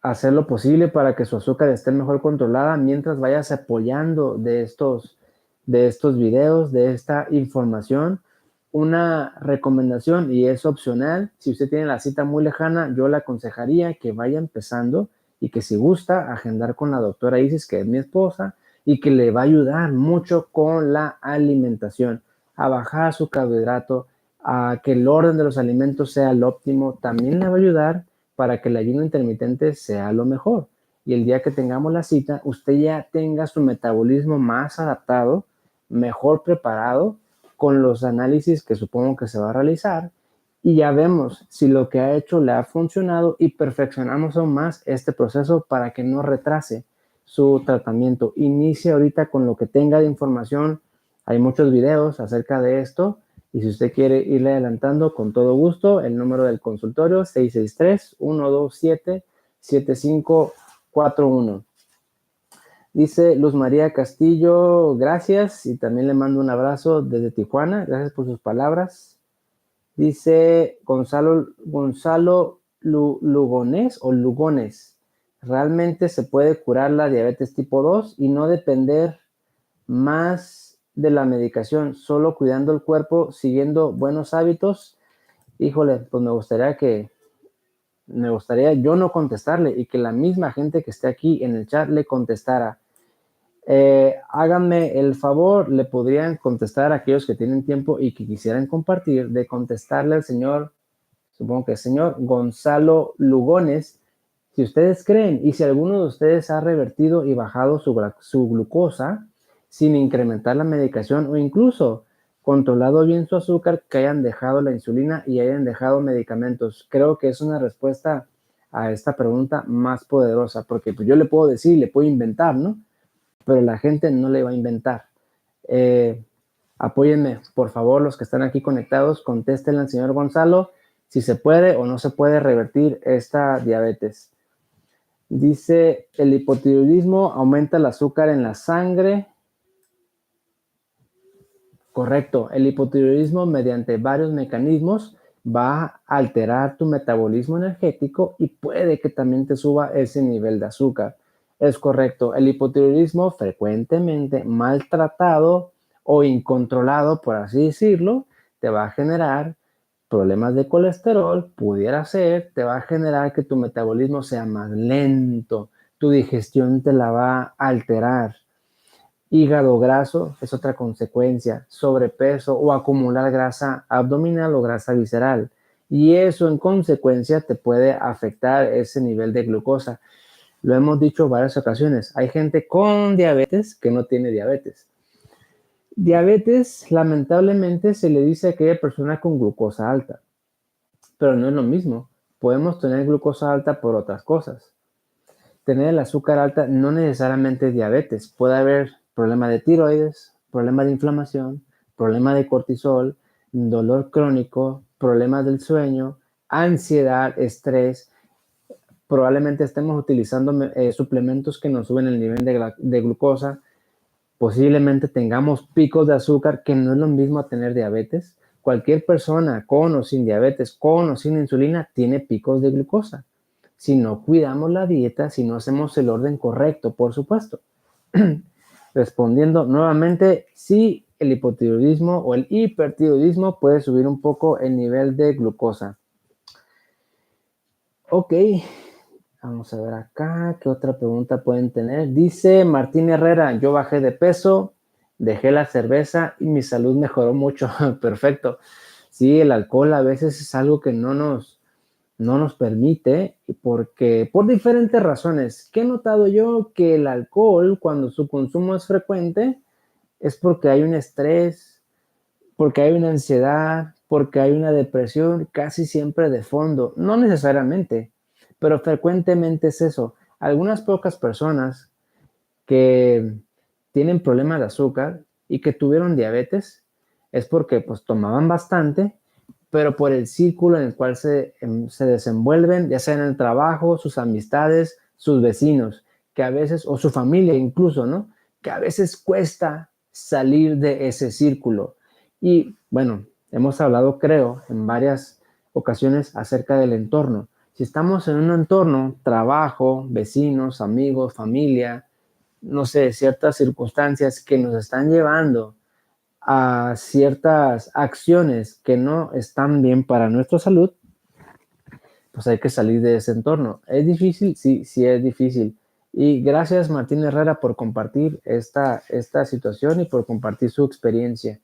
hacer lo posible para que su azúcar esté mejor controlada mientras vayas apoyando de estos videos, de esta información. Una recomendación, y es opcional, si usted tiene la cita muy lejana, yo le aconsejaría que vaya empezando y que si gusta, agendar con la doctora Isis, que es mi esposa, y que le va a ayudar mucho con la alimentación, a bajar su carbohidrato, a que el orden de los alimentos sea el óptimo. También le va a ayudar para que el ayuno intermitente sea lo mejor. Y el día que tengamos la cita, usted ya tenga su metabolismo más adaptado, mejor preparado, con los análisis que supongo que se va a realizar, y ya vemos si lo que ha hecho le ha funcionado y perfeccionamos aún más este proceso para que no retrase su tratamiento. Inicie ahorita con lo que tenga de información. Hay muchos videos acerca de esto y si usted quiere irle adelantando, con todo gusto, el número del consultorio 663-127-7541. Dice Luz María Castillo, gracias, y también le mando un abrazo desde Tijuana, gracias por sus palabras. Dice Gonzalo Lugones o Lugones, realmente se puede curar la diabetes tipo 2 y no depender más de la medicación, solo cuidando el cuerpo, siguiendo buenos hábitos. Híjole, pues me gustaría yo no contestarle y que la misma gente que esté aquí en el chat le contestara. Háganme el favor, le podrían contestar a aquellos que tienen tiempo y que quisieran compartir, de contestarle al señor, supongo que el señor Gonzalo Lugones, si ustedes creen y si alguno de ustedes ha revertido y bajado su glucosa sin incrementar la medicación o incluso controlado bien su azúcar, que hayan dejado la insulina y hayan dejado medicamentos. Creo que es una respuesta a esta pregunta más poderosa, porque pues yo le puedo decir, le puedo inventar, ¿no? Pero la gente no le va a inventar. Apóyenme, por favor, los que están aquí conectados, contéstenle al señor Gonzalo si se puede o no se puede revertir esta diabetes. Dice, el hipotiroidismo aumenta el azúcar en la sangre. Correcto, el hipotiroidismo mediante varios mecanismos va a alterar tu metabolismo energético y puede que también te suba ese nivel de azúcar. Es correcto, el hipotiroidismo frecuentemente maltratado o incontrolado, por así decirlo, te va a generar problemas de colesterol, pudiera ser, te va a generar que tu metabolismo sea más lento, tu digestión te la va a alterar. Hígado graso es otra consecuencia, sobrepeso o acumular grasa abdominal o grasa visceral. Y eso en consecuencia te puede afectar ese nivel de glucosa. Lo hemos dicho varias ocasiones. Hay gente con diabetes que no tiene diabetes. Diabetes, lamentablemente, se le dice a aquella persona con glucosa alta, pero no es lo mismo. Podemos tener glucosa alta por otras cosas. Tener el azúcar alta no necesariamente es diabetes. Puede haber problema de tiroides, problema de inflamación, problema de cortisol, dolor crónico, problemas del sueño, ansiedad, estrés. Probablemente estemos utilizando suplementos que nos suben el nivel de glucosa. Posiblemente tengamos picos de azúcar, que no es lo mismo a tener diabetes. Cualquier persona con o sin diabetes, con o sin insulina, tiene picos de glucosa. Si no cuidamos la dieta, si no hacemos el orden correcto, por supuesto. Respondiendo nuevamente, sí, el hipotiroidismo o el hipertiroidismo puede subir un poco el nivel de glucosa. Ok, vamos a ver acá, ¿qué otra pregunta pueden tener? Dice Martín Herrera, yo bajé de peso, dejé la cerveza y mi salud mejoró mucho. Perfecto. Sí, el alcohol a veces es algo que no nos permite, porque por diferentes razones. ¿Qué he notado yo? Que el alcohol, cuando su consumo es frecuente, es porque hay un estrés, porque hay una ansiedad, porque hay una depresión casi siempre de fondo. No necesariamente, pero frecuentemente es eso. Algunas pocas personas que tienen problemas de azúcar y que tuvieron diabetes es porque pues tomaban bastante pero por el círculo en el cual se desenvuelven, ya sea en el trabajo, sus amistades, sus vecinos, que a veces, o su familia incluso, ¿no? Que a veces cuesta salir de ese círculo. Y bueno, hemos hablado, creo, en varias ocasiones acerca del entorno. Si estamos en un entorno, trabajo, vecinos, amigos, familia, no sé, ciertas circunstancias que nos están llevando a ciertas acciones que no están bien para nuestra salud, pues hay que salir de ese entorno. ¿Es difícil? Sí, sí es difícil. Y gracias Martín Herrera por compartir esta situación y por compartir su experiencia.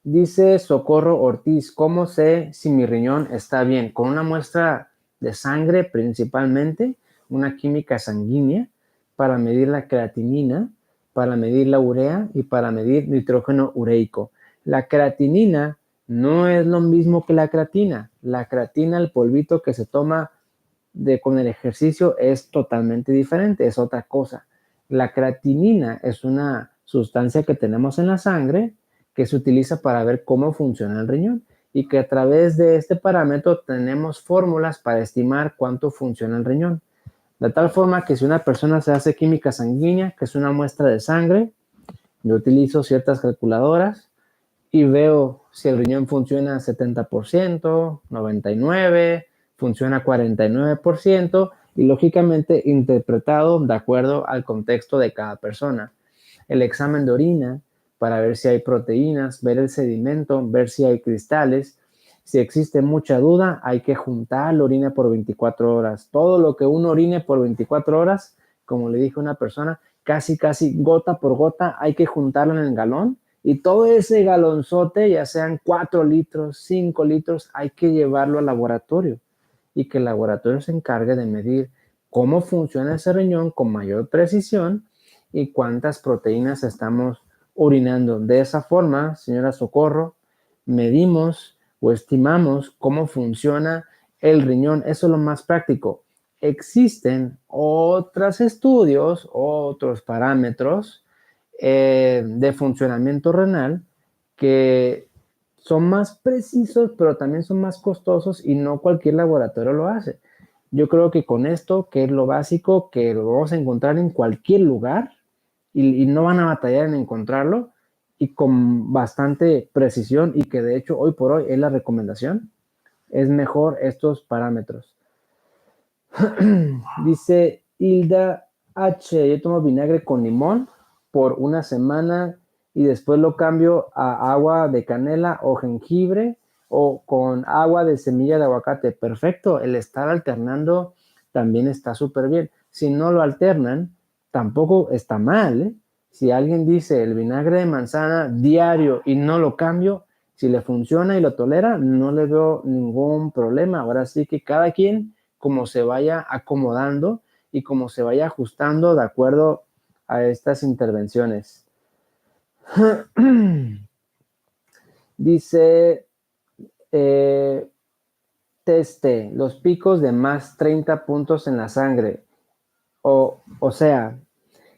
Dice Socorro Ortiz, ¿cómo sé si mi riñón está bien? Con una muestra de sangre principalmente, una química sanguínea para medir la creatinina, para medir la urea y para medir nitrógeno ureico. La creatinina no es lo mismo que la creatina. La creatina, el polvito que se toma con el ejercicio, es totalmente diferente, es otra cosa. La creatinina es una sustancia que tenemos en la sangre que se utiliza para ver cómo funciona el riñón y que a través de este parámetro tenemos fórmulas para estimar cuánto funciona el riñón. De tal forma que si una persona se hace química sanguínea, que es una muestra de sangre, yo utilizo ciertas calculadoras y veo si el riñón funciona 70%, 99%, funciona 49% y lógicamente interpretado de acuerdo al contexto de cada persona. El examen de orina para ver si hay proteínas, ver el sedimento, ver si hay cristales. Si existe mucha duda, hay que juntar la orina por 24 horas. Todo lo que uno orine por 24 horas, como le dije a una persona, casi gota por gota, hay que juntarlo en el galón. Y todo ese galonzote, ya sean 4 litros, 5 litros, hay que llevarlo al laboratorio y que el laboratorio se encargue de medir cómo funciona ese riñón con mayor precisión y cuántas proteínas estamos orinando. De esa forma, señora Socorro, medimos o estimamos cómo funciona el riñón. Eso es lo más práctico. Existen otros estudios, otros parámetros de funcionamiento renal que son más precisos, pero también son más costosos y no cualquier laboratorio lo hace. Yo creo que con esto, que es lo básico, que lo vamos a encontrar en cualquier lugar y no van a batallar en encontrarlo y con bastante precisión y que de hecho hoy por hoy es la recomendación, es mejor estos parámetros. Dice Hilda H, yo tomo vinagre con limón por una semana y después lo cambio a agua de canela o jengibre o con agua de semilla de aguacate. Perfecto, el estar alternando también está súper bien. Si no lo alternan, tampoco está mal, ¿eh? Si alguien dice el vinagre de manzana diario y no lo cambio, si le funciona y lo tolera, no le veo ningún problema. Ahora sí que cada quien como se vaya acomodando y como se vaya ajustando de acuerdo a estas intervenciones. Dice teste, los picos de más 30 puntos en la sangre. O sea,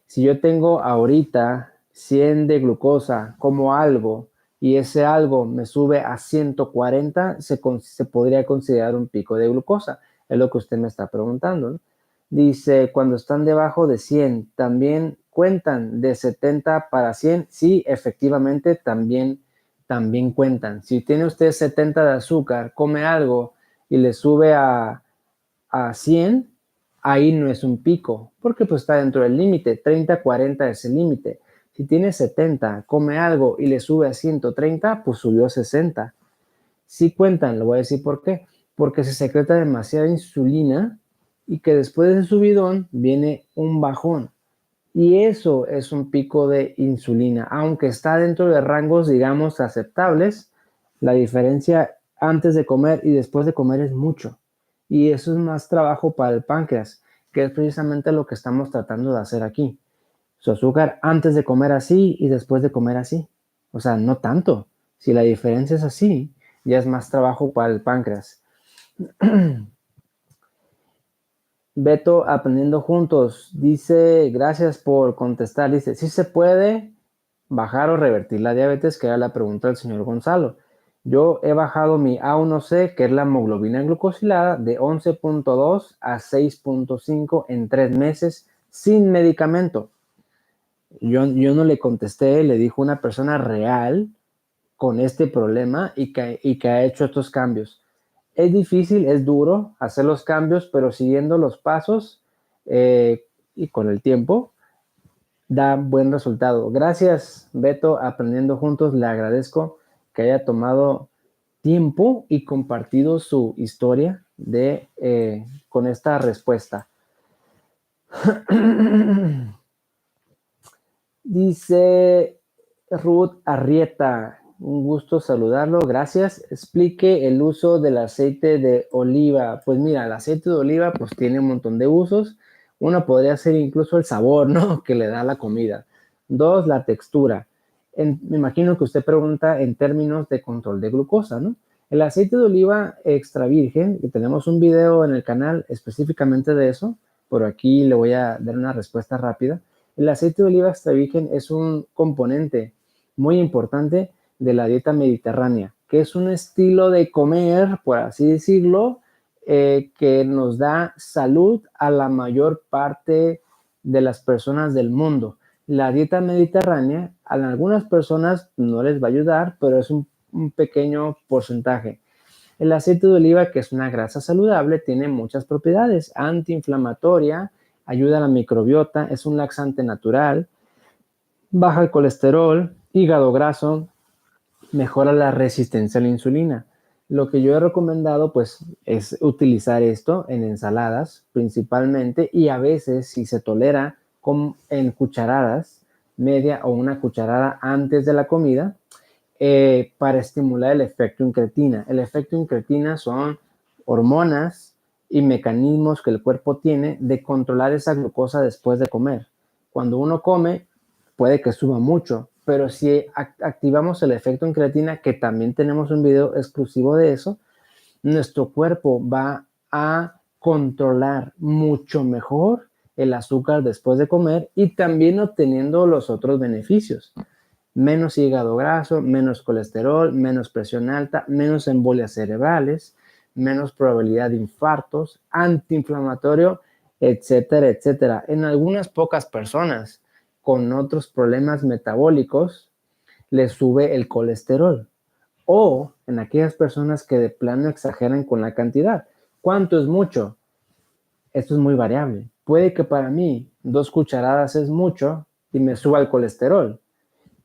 si yo tengo ahorita 100 de glucosa como algo y ese algo me sube a 140, se podría considerar un pico de glucosa. Es lo que usted me está preguntando, ¿no? Dice, cuando están debajo de 100, ¿también cuentan de 70 para 100? Sí, efectivamente, también cuentan. Si tiene usted 70 de azúcar, come algo y le sube a 100, ahí no es un pico, porque pues está dentro del límite, 30-40 es el límite. Si tiene 70, come algo y le sube a 130, pues subió a 60. Si cuentan, le voy a decir por qué. Porque se secreta demasiada insulina y que después de ese subidón viene un bajón. Y eso es un pico de insulina. Aunque está dentro de rangos, digamos, aceptables, la diferencia antes de comer y después de comer es mucho. Y eso es más trabajo para el páncreas, que es precisamente lo que estamos tratando de hacer aquí. Su azúcar antes de comer así y después de comer así. O sea, no tanto. Si la diferencia es así, ya es más trabajo para el páncreas. Beto, aprendiendo juntos, dice, gracias por contestar, dice, ¿sí se puede bajar o revertir la diabetes? Que era la pregunta del señor Gonzalo. Yo he bajado mi A1C, que es la hemoglobina glucosilada, de 11.2 a 6.5 en 3 meses sin medicamento. Yo no le contesté, le dijo una persona real con este problema y que ha hecho estos cambios. Es difícil, es duro hacer los cambios, pero siguiendo los pasos y con el tiempo, da buen resultado. Gracias, Beto, aprendiendo juntos. Le agradezco que haya tomado tiempo y compartido su historia con esta respuesta. Dice Ruth Arrieta, un gusto saludarlo, gracias. Explique el uso del aceite de oliva. Pues mira, el aceite de oliva pues tiene un montón de usos. Uno podría ser incluso el sabor, ¿no? Que le da la comida. Dos, la textura. Me imagino que usted pregunta en términos de control de glucosa, ¿no? El aceite de oliva extra virgen, que tenemos un video en el canal específicamente de eso, pero aquí le voy a dar una respuesta rápida. El aceite de oliva extra virgen es un componente muy importante de la dieta mediterránea, que es un estilo de comer, por así decirlo, que nos da salud a la mayor parte de las personas del mundo. La dieta mediterránea a algunas personas no les va a ayudar, pero es un pequeño porcentaje. El aceite de oliva, que es una grasa saludable, tiene muchas propiedades: antiinflamatoria, ayuda a la microbiota, es un laxante natural, baja el colesterol, hígado graso, mejora la resistencia a la insulina. Lo que yo he recomendado pues es utilizar esto en ensaladas principalmente, y a veces, si se tolera, en cucharadas, media o una cucharada antes de la comida, para estimular el efecto incretina. El efecto incretina son hormonas y mecanismos que el cuerpo tiene de controlar esa glucosa después de comer. Cuando uno come, puede que suba mucho, pero si activamos el efecto incretina, que también tenemos un video exclusivo de eso, nuestro cuerpo va a controlar mucho mejor el azúcar después de comer, y también obteniendo los otros beneficios: menos hígado graso, menos colesterol, menos presión alta, menos embolias cerebrales, menos probabilidad de infartos, antiinflamatorio, etcétera, etcétera. En algunas pocas personas con otros problemas metabólicos les sube el colesterol, o en aquellas personas que de plano exageran con la cantidad. ¿Cuánto es mucho? Esto es muy variable. Puede que para mí 2 cucharadas es mucho y me suba el colesterol.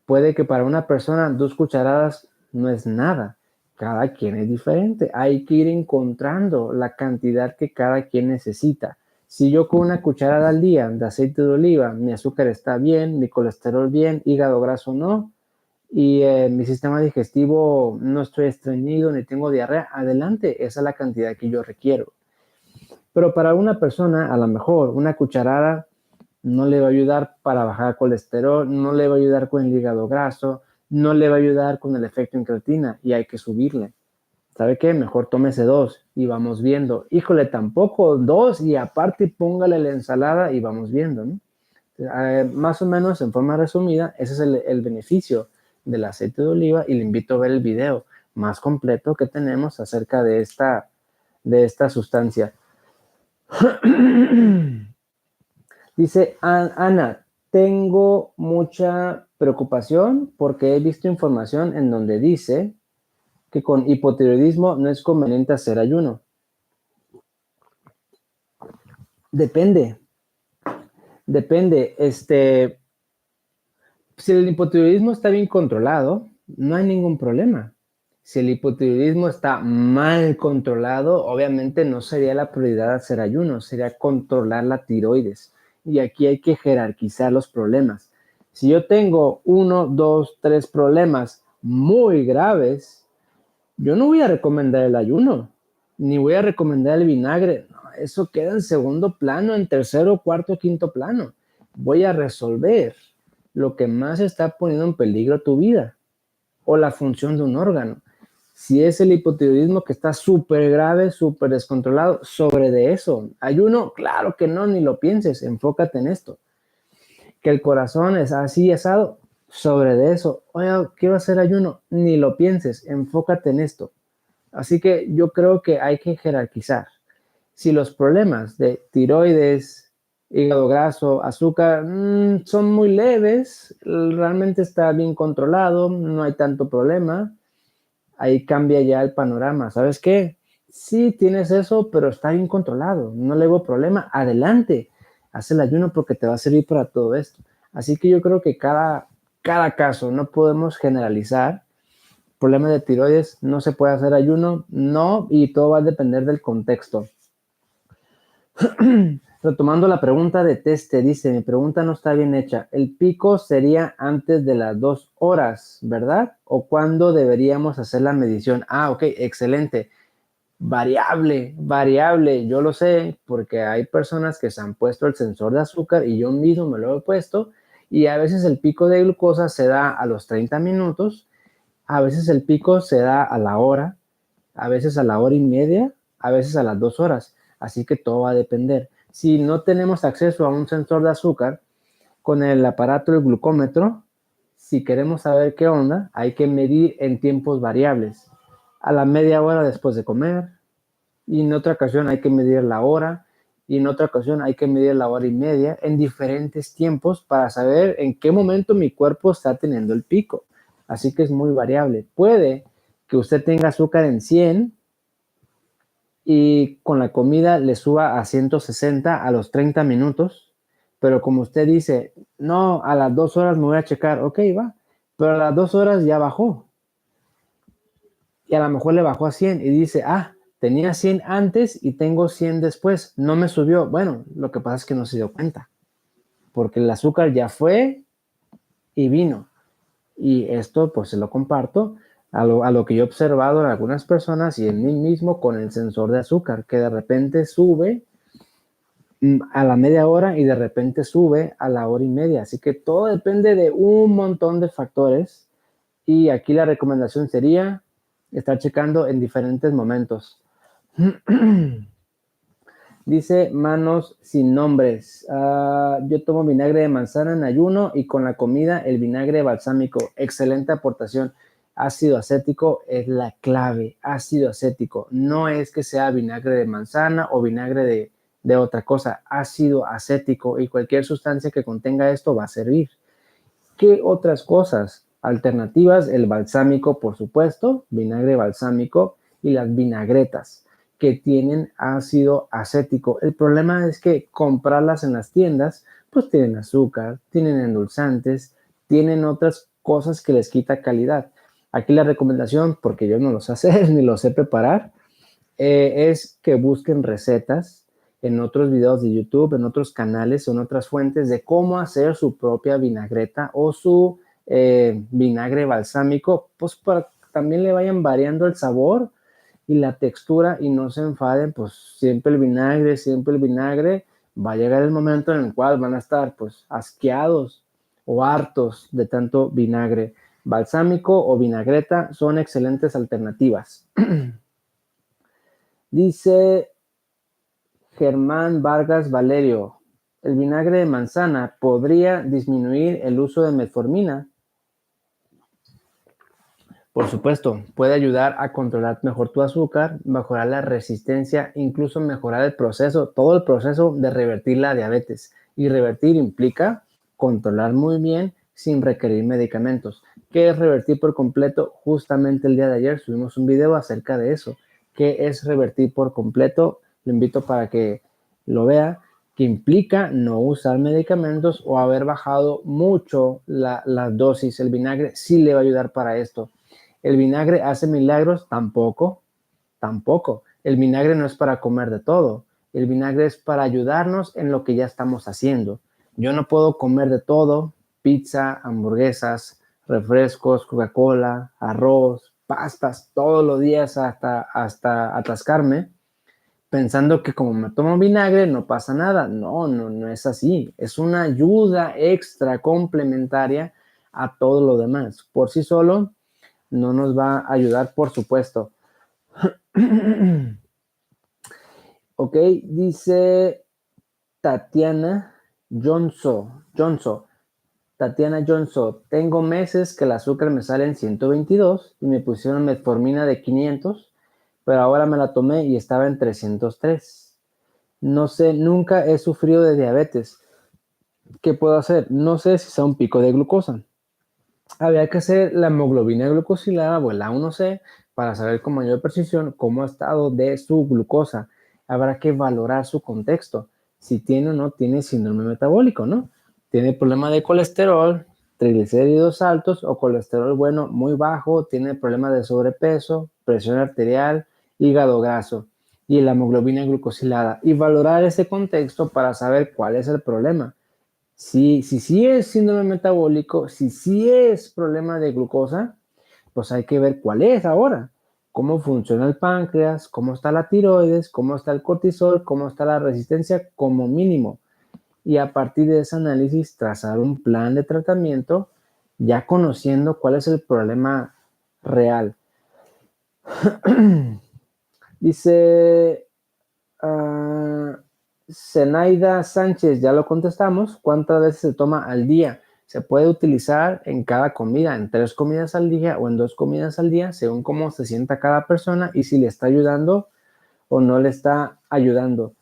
Puede que para una persona 2 cucharadas no es nada. Cada quien es diferente. Hay que ir encontrando la cantidad que cada quien necesita. Si yo con una cucharada al día de aceite de oliva, mi azúcar está bien, mi colesterol bien, hígado graso no, y mi sistema digestivo no estoy estreñido ni tengo diarrea, adelante, esa es la cantidad que yo requiero. Pero para una persona, a lo mejor una cucharada no le va a ayudar para bajar colesterol, no le va a ayudar con el hígado graso, no le va a ayudar con el efecto incretina, y hay que subirle. ¿Sabe qué? Mejor tómese 2 y vamos viendo. Híjole, tampoco 2 y aparte póngale la ensalada y vamos viendo, ¿no? Más o menos, en forma resumida, ese es el beneficio del aceite de oliva, y le invito a ver el video más completo que tenemos acerca de esta sustancia. Dice Ana, tengo mucha preocupación porque he visto información en donde dice que con hipotiroidismo no es conveniente hacer ayuno. Depende. Si el hipotiroidismo está bien controlado, no hay ningún problema. Si el hipotiroidismo está mal controlado, obviamente no sería la prioridad hacer ayuno, sería controlar la tiroides. Y aquí hay que jerarquizar los problemas. Si yo tengo 1, 2, 3 problemas muy graves, yo no voy a recomendar el ayuno, ni voy a recomendar el vinagre. No, eso queda en segundo plano, en tercero, cuarto, quinto plano. Voy a resolver lo que más está poniendo en peligro tu vida o la función de un órgano. Si es el hipotiroidismo que está súper grave, súper descontrolado, sobre de eso. Ayuno, claro que no, ni lo pienses, enfócate en esto. Que el corazón es así asado, Sobre de eso, oye, quiero hacer ayuno, ni lo pienses, enfócate en esto. Así que yo creo que hay que jerarquizar. Si los problemas de tiroides, hígado graso, azúcar son muy leves, realmente está bien controlado, no hay tanto problema, ahí cambia ya el panorama. ¿Sabes qué? Sí tienes eso, pero está bien controlado, no le veo problema, adelante, haz el ayuno porque te va a servir para todo esto. Así que yo creo que cada caso, no podemos generalizar. Problema de tiroides, no se puede hacer ayuno, no, y todo va a depender del contexto. Retomando la pregunta de Teste, dice, mi pregunta no está bien hecha. El pico sería antes de las 2 horas, ¿verdad? ¿O cuándo deberíamos hacer la medición? Ah, ok, excelente. Variable, variable. Yo lo sé porque hay personas que se han puesto el sensor de azúcar y yo mismo me lo he puesto y a veces el pico de glucosa se da a los 30 minutos, a veces el pico se da a la hora, a veces a la hora y media, a veces a las 2 horas. Así que todo va a depender. Si no tenemos acceso a un sensor de azúcar, con el aparato del glucómetro, si queremos saber qué onda, hay que medir en tiempos variables. A la media hora después de comer, y en otra ocasión hay que medir la hora, y en otra ocasión hay que medir la hora y media, en diferentes tiempos para saber en qué momento mi cuerpo está teniendo el pico. Así que es muy variable. Puede que usted tenga azúcar en 100 y con la comida le suba a 160 a los 30 minutos, pero como usted dice, no, a las 2 horas me voy a checar, ok, va, pero a las 2 horas ya bajó y a lo mejor le bajó a 100 y dice, ah, tenía 100 antes y tengo 100 después, no me subió. Bueno, lo que pasa es que no se dio cuenta, porque el azúcar ya fue y vino. Y esto pues se lo comparto a lo que yo he observado en algunas personas y en mí mismo con el sensor de azúcar, que de repente sube a la media hora y de repente sube a la hora y media. Así que todo depende de un montón de factores y aquí la recomendación sería estar checando en diferentes momentos. Dice Manos sin nombres. Yo tomo vinagre de manzana en ayuno y con la comida el vinagre balsámico. Excelente aportación. Ácido acético es la clave. Ácido acético. No es que sea vinagre de manzana o vinagre de otra cosa. Ácido acético y cualquier sustancia que contenga esto va a servir. ¿Qué otras cosas? Alternativas, el balsámico, por supuesto, vinagre balsámico y las vinagretas que tienen ácido acético. El problema es que comprarlas en las tiendas, pues tienen azúcar, tienen endulzantes, tienen otras cosas que les quita calidad. Aquí la recomendación, porque yo no lo sé hacer ni lo sé preparar, es que busquen recetas en otros videos de YouTube, en otros canales o en otras fuentes de cómo hacer su propia vinagreta o su vinagre balsámico, pues para que también le vayan variando el sabor y la textura y no se enfaden, pues siempre el vinagre, va a llegar el momento en el cual van a estar pues asqueados o hartos de tanto vinagre. Balsámico o vinagreta son excelentes alternativas. Dice Germán Vargas Valerio, el vinagre de manzana podría disminuir el uso de metformina. Por supuesto, puede ayudar a controlar mejor tu azúcar, mejorar la resistencia, incluso mejorar el proceso, todo el proceso de revertir la diabetes. Y revertir implica controlar muy bien sin requerir medicamentos. ¿Qué es revertir por completo? Justamente el día de ayer subimos un video acerca de eso. ¿Qué es revertir por completo? Lo invito para que lo vea, que implica no usar medicamentos o haber bajado mucho la dosis. El vinagre sí le va a ayudar para esto. ¿El vinagre hace milagros? Tampoco, tampoco. El vinagre no es para comer de todo. El vinagre es para ayudarnos en lo que ya estamos haciendo. Yo no puedo comer de todo, pizza, hamburguesas, refrescos, Coca-Cola, arroz, pastas, todos los días hasta atascarme, pensando que como me tomo vinagre no pasa nada. No, no, no es así. Es una ayuda extra complementaria a todo lo demás. Por sí solo no nos va a ayudar, por supuesto. Ok, dice Tatiana Johnson. Tatiana Johnson, tengo meses que el azúcar me sale en 122 y me pusieron metformina de 500, pero ahora me la tomé y estaba en 303. No sé, nunca he sufrido de diabetes. ¿Qué puedo hacer? No sé si sea un pico de glucosa. Habría que hacer la hemoglobina glucosilada o el A1C para saber con mayor precisión cómo ha estado de su glucosa. Habrá que valorar su contexto, si tiene o no tiene síndrome metabólico, ¿no? Tiene problema de colesterol, triglicéridos altos o colesterol bueno muy bajo, tiene problemas de sobrepeso, presión arterial, hígado graso y la hemoglobina glucosilada. Y valorar ese contexto para saber cuál es el problema. Si sí es síndrome metabólico, si sí es problema de glucosa, pues hay que ver cuál es ahora. Cómo funciona el páncreas, cómo está la tiroides, cómo está el cortisol, cómo está la resistencia como mínimo. Y a partir de ese análisis, trazar un plan de tratamiento, ya conociendo cuál es el problema real. Dice Zenaida Sánchez, ya lo contestamos. ¿Cuántas veces se toma al día? Se puede utilizar en cada comida, en 3 comidas al día o en 2 comidas al día, según cómo se sienta cada persona y si le está ayudando o no le está ayudando.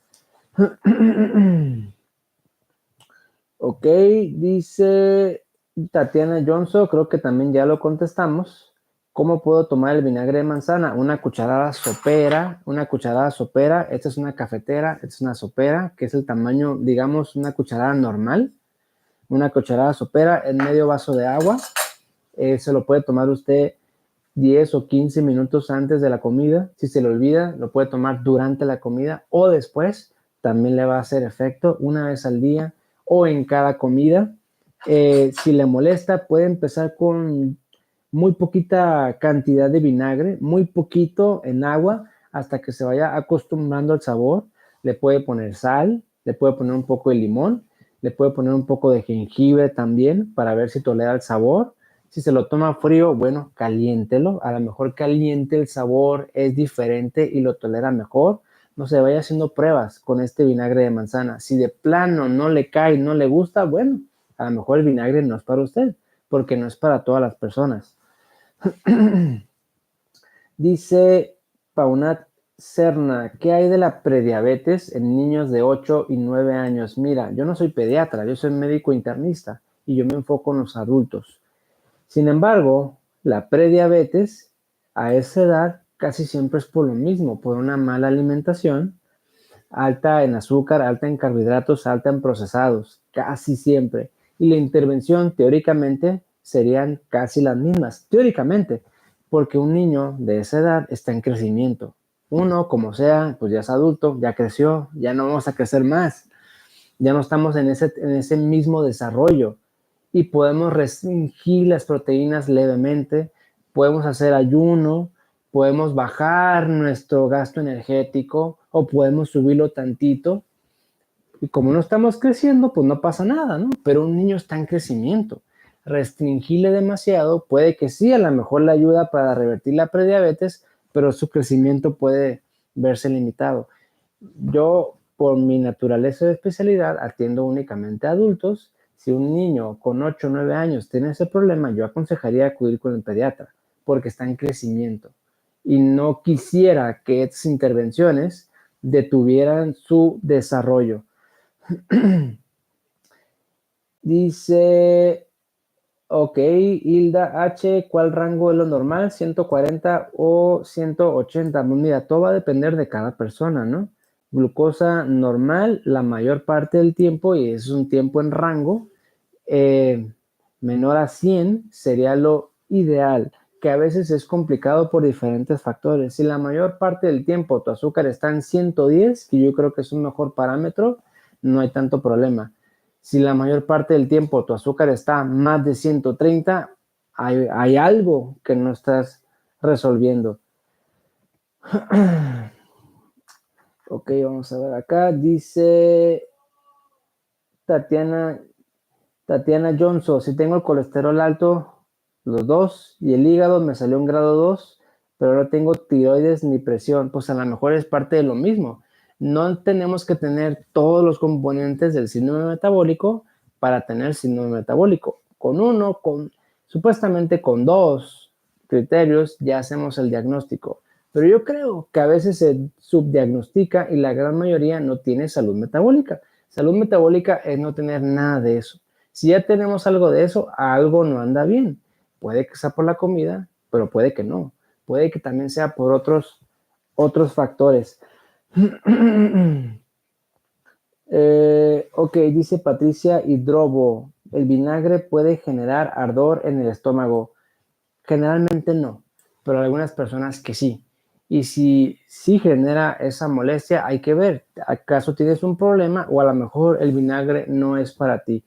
Ok, dice Tatiana Johnson, creo que también ya lo contestamos. ¿Cómo puedo tomar el vinagre de manzana? Una cucharada sopera, esta es una cafetera, esta es una sopera, que es el tamaño, digamos, una cucharada normal, una cucharada sopera en medio vaso de agua. Se lo puede tomar usted 10 o 15 minutos antes de la comida. Si se le olvida, lo puede tomar durante la comida o después. También le va a hacer efecto una vez al día o en cada comida. Si le molesta, puede empezar con muy poquita cantidad de vinagre, muy poquito en agua, hasta que se vaya acostumbrando al sabor. Le puede poner sal, le puede poner un poco de limón, le puede poner un poco de jengibre también para ver si tolera el sabor. Si se lo toma frío, bueno, caliéntelo. A lo mejor caliente el sabor es diferente y lo tolera mejor. No se vaya haciendo pruebas con este vinagre de manzana. Si de plano no le cae, no le gusta, bueno, a lo mejor el vinagre no es para usted, porque no es para todas las personas. Dice Paunat Serna, ¿qué hay de la prediabetes en niños de 8 y 9 años? Mira, yo no soy pediatra, yo soy médico internista y yo me enfoco en los adultos. Sin embargo, la prediabetes a esa edad casi siempre es por lo mismo, por una mala alimentación, alta en azúcar, alta en carbohidratos, alta en procesados, casi siempre. Y la intervención teóricamente serían casi las mismas, teóricamente, porque un niño de esa edad está en crecimiento. Uno, como sea, pues ya es adulto, ya creció, ya no vamos a crecer más, ya no estamos en ese mismo desarrollo y podemos restringir las proteínas levemente, podemos hacer ayuno, podemos bajar nuestro gasto energético o podemos subirlo tantito. Y como no estamos creciendo, pues no pasa nada, ¿no? Pero un niño está en crecimiento. Restringirle demasiado puede que sí, a lo mejor le ayuda para revertir la prediabetes, pero su crecimiento puede verse limitado. Yo, por mi naturaleza de especialidad, atiendo únicamente a adultos. Si un niño con 8 o 9 años tiene ese problema, yo aconsejaría acudir con el pediatra, porque está en crecimiento. Y no quisiera que estas intervenciones detuvieran su desarrollo. Dice, ok, Hilda H, ¿cuál rango es lo normal? ¿140 o 180? Pues mira, todo va a depender de cada persona, ¿no? Glucosa normal la mayor parte del tiempo, y es un tiempo en rango, menor a 100 sería lo ideal, que a veces es complicado por diferentes factores. Si la mayor parte del tiempo tu azúcar está en 110, que yo creo que es un mejor parámetro, no hay tanto problema. Si la mayor parte del tiempo tu azúcar está más de 130, hay algo que no estás resolviendo. Ok, vamos a ver acá. Dice Tatiana, Tatiana Johnson, si tengo el colesterol alto, los dos, y el hígado me salió en grado 2, pero no tengo tiroides ni presión, pues a lo mejor es parte de lo mismo. No tenemos que tener todos los componentes del síndrome metabólico para tener síndrome metabólico. con uno, supuestamente con dos criterios ya hacemos el diagnóstico. Pero yo creo que a veces se subdiagnostica y la gran mayoría no tiene salud metabólica. Salud metabólica es no tener nada de eso. Si ya tenemos algo de eso, algo no anda bien. Puede que sea por la comida, pero puede que no. Puede que también sea por otros factores. Ok, dice Patricia Hidrobo, el vinagre puede generar ardor en el estómago. Generalmente no, pero algunas personas que sí. Y si sí genera esa molestia, hay que ver, ¿acaso tienes un problema o a lo mejor el vinagre no es para ti?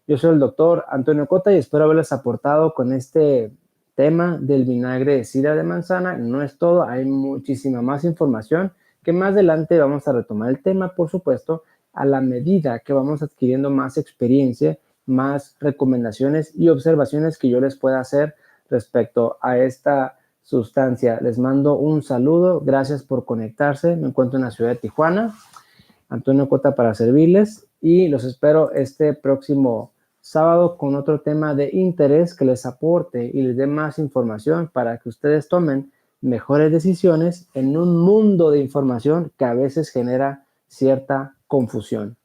Yo soy el doctor Antonio Cota y espero haberles aportado con este tema del vinagre de sidra de manzana. No es todo, hay muchísima más información que más adelante vamos a retomar el tema, por supuesto, a la medida que vamos adquiriendo más experiencia, más recomendaciones y observaciones que yo les pueda hacer respecto a esta sustancia. Les mando un saludo, gracias por conectarse. Me encuentro en la ciudad de Tijuana. Antonio Cota para servirles y los espero este próximo sábado con otro tema de interés que les aporte y les dé más información para que ustedes tomen mejores decisiones en un mundo de información que a veces genera cierta confusión.